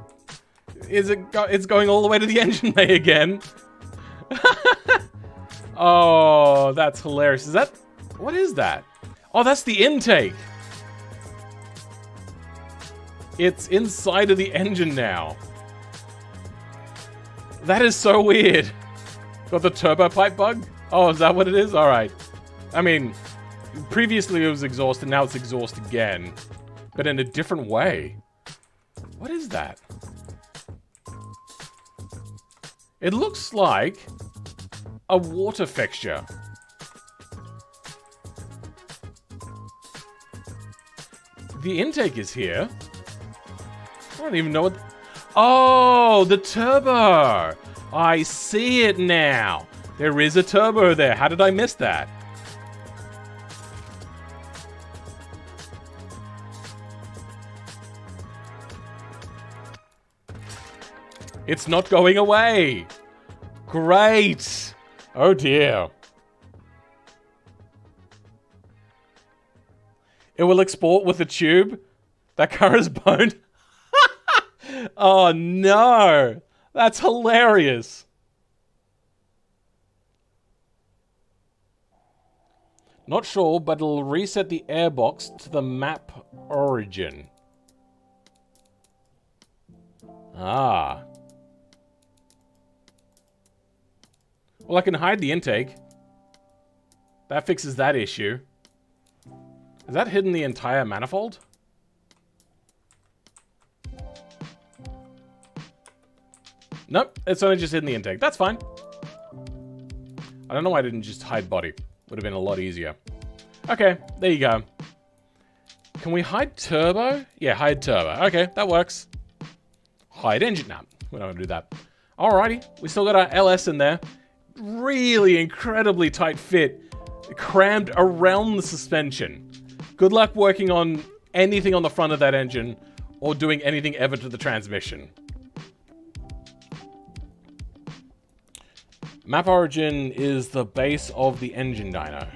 it's going all the way to the engine bay again. Oh, that's hilarious. Is that... What is that? Oh, that's the intake. It's inside of the engine now. That is so weird. Got the turbo pipe bug? Oh, is that what it is? Alright. I mean, previously it was exhaust and now it's exhaust again. But in a different way. What is that? It looks like a water fixture. The intake is here. I don't even know what... Oh, the turbo! I see it now. There is a turbo there. How did I miss that? It's not going away. Great. Oh dear. It will export with the tube. That car is boned. Oh no. That's hilarious. Not sure, but it'll reset the airbox to the map origin. Ah. Well, I can hide the intake. That fixes that issue. Is that hidden the entire manifold? Nope, it's only just hidden the intake. That's fine. I don't know why I didn't just hide body. Would have been a lot easier. Okay, there you go. Can we hide turbo? Yeah, hide turbo. Okay, that works. Hide engine. Nah, we're not going to do that. Alrighty, we still got our LS in there. Really incredibly tight fit. Crammed around the suspension. Good luck working on anything on the front of that engine or doing anything ever to the transmission. Map origin is the base of the engine dyno.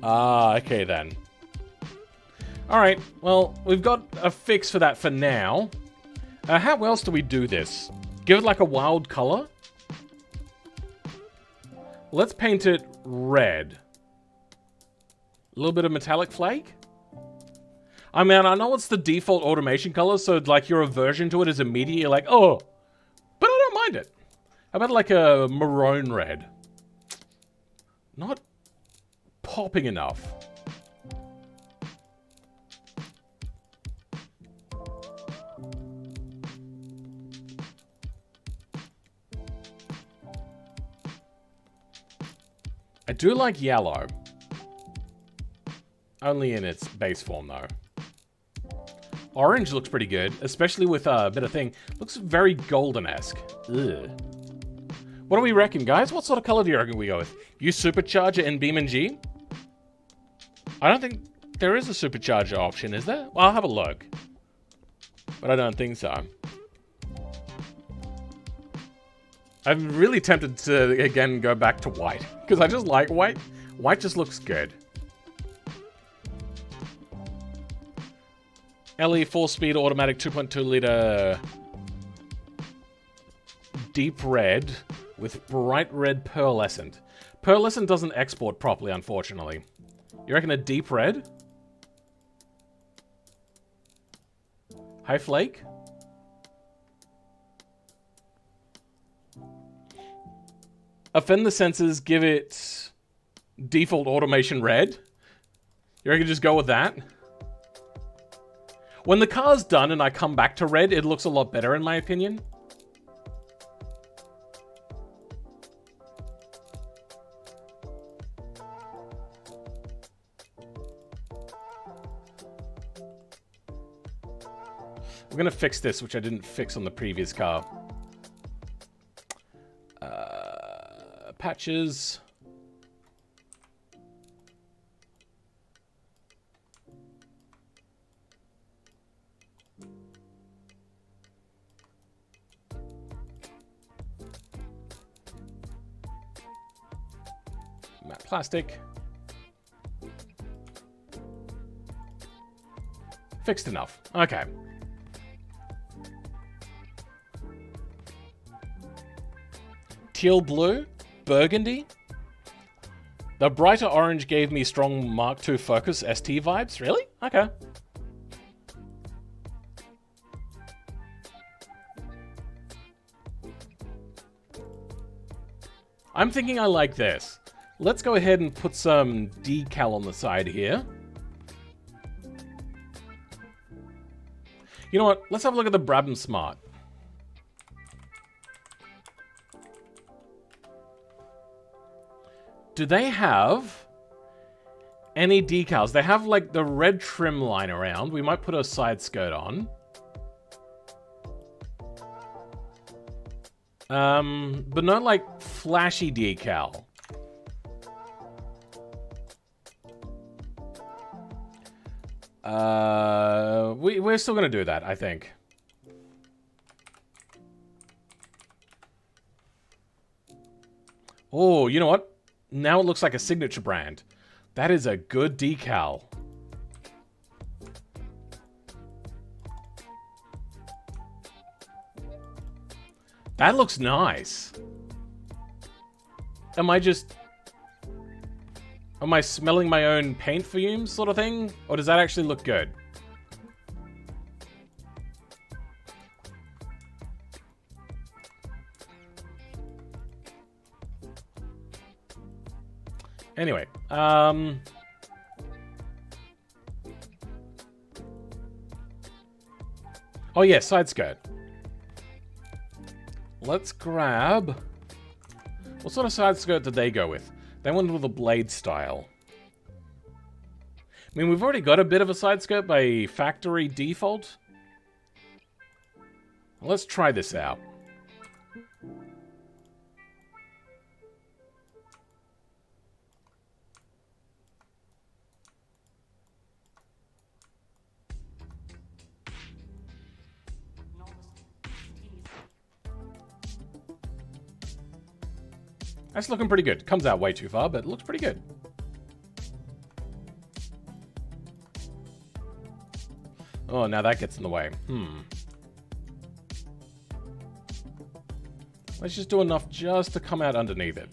Ah, okay then. Alright, well, we've got a fix for that for now. How else do we do this? Give it like a wild color? Let's paint it red. A little bit of metallic flake? I mean, I know it's the default automation color, so like your aversion to it is immediately like, oh, but I don't mind it. How about like a maroon red? Not popping enough. I do like yellow. Only in its base form, though. Orange looks pretty good, especially with a bit of thing. Looks very golden-esque. Ugh. What do we reckon, guys? What sort of color do you reckon we go with? Use supercharger in BeamNG? I don't think there is a supercharger option, is there? Well, I'll have a look. But I don't think so. I'm really tempted to, again, go back to white. Because I just like white. White just looks good. LE 4-speed automatic 2.2 liter deep red with bright red pearlescent. Pearlescent doesn't export properly, unfortunately. You reckon a deep red? High flake? Offend the sensors, give it default automation red. You reckon just go with that? When the car's done and I come back to red, it looks a lot better in my opinion. We're going to fix this, which I didn't fix on the previous car. Patches. Matte plastic. Fixed enough. Okay. Teal blue, burgundy. The brighter orange gave me strong Mark II Focus ST vibes. Really? Okay. I'm thinking I like this. Let's go ahead and put some decal on the side here. You know what? Let's have a look at the Brabham Smart. Do they have any decals? They have like the red trim line around. We might put a side skirt on. But not like flashy decal. We're still gonna do that, I think. Oh, you know what? Now it looks like a signature brand. That is a good decal. That looks nice. Am I smelling my own paint fumes sort of thing? Or does that actually look good? Anyway, oh yeah, side skirt. Let's grab... What sort of side skirt did they go with? They went with a blade style. I mean, we've already got a bit of a side skirt by factory default. Let's try this out. That's looking pretty good. Comes out way too far, but it looks pretty good. Oh, now that gets in the way. Let's just do enough just to come out underneath it.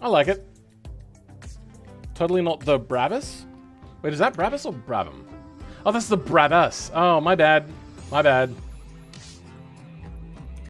I like it. Totally not the Brabus? Wait, is that Brabus or Brabham? Oh, that's the Brabus. Oh, my bad. My bad.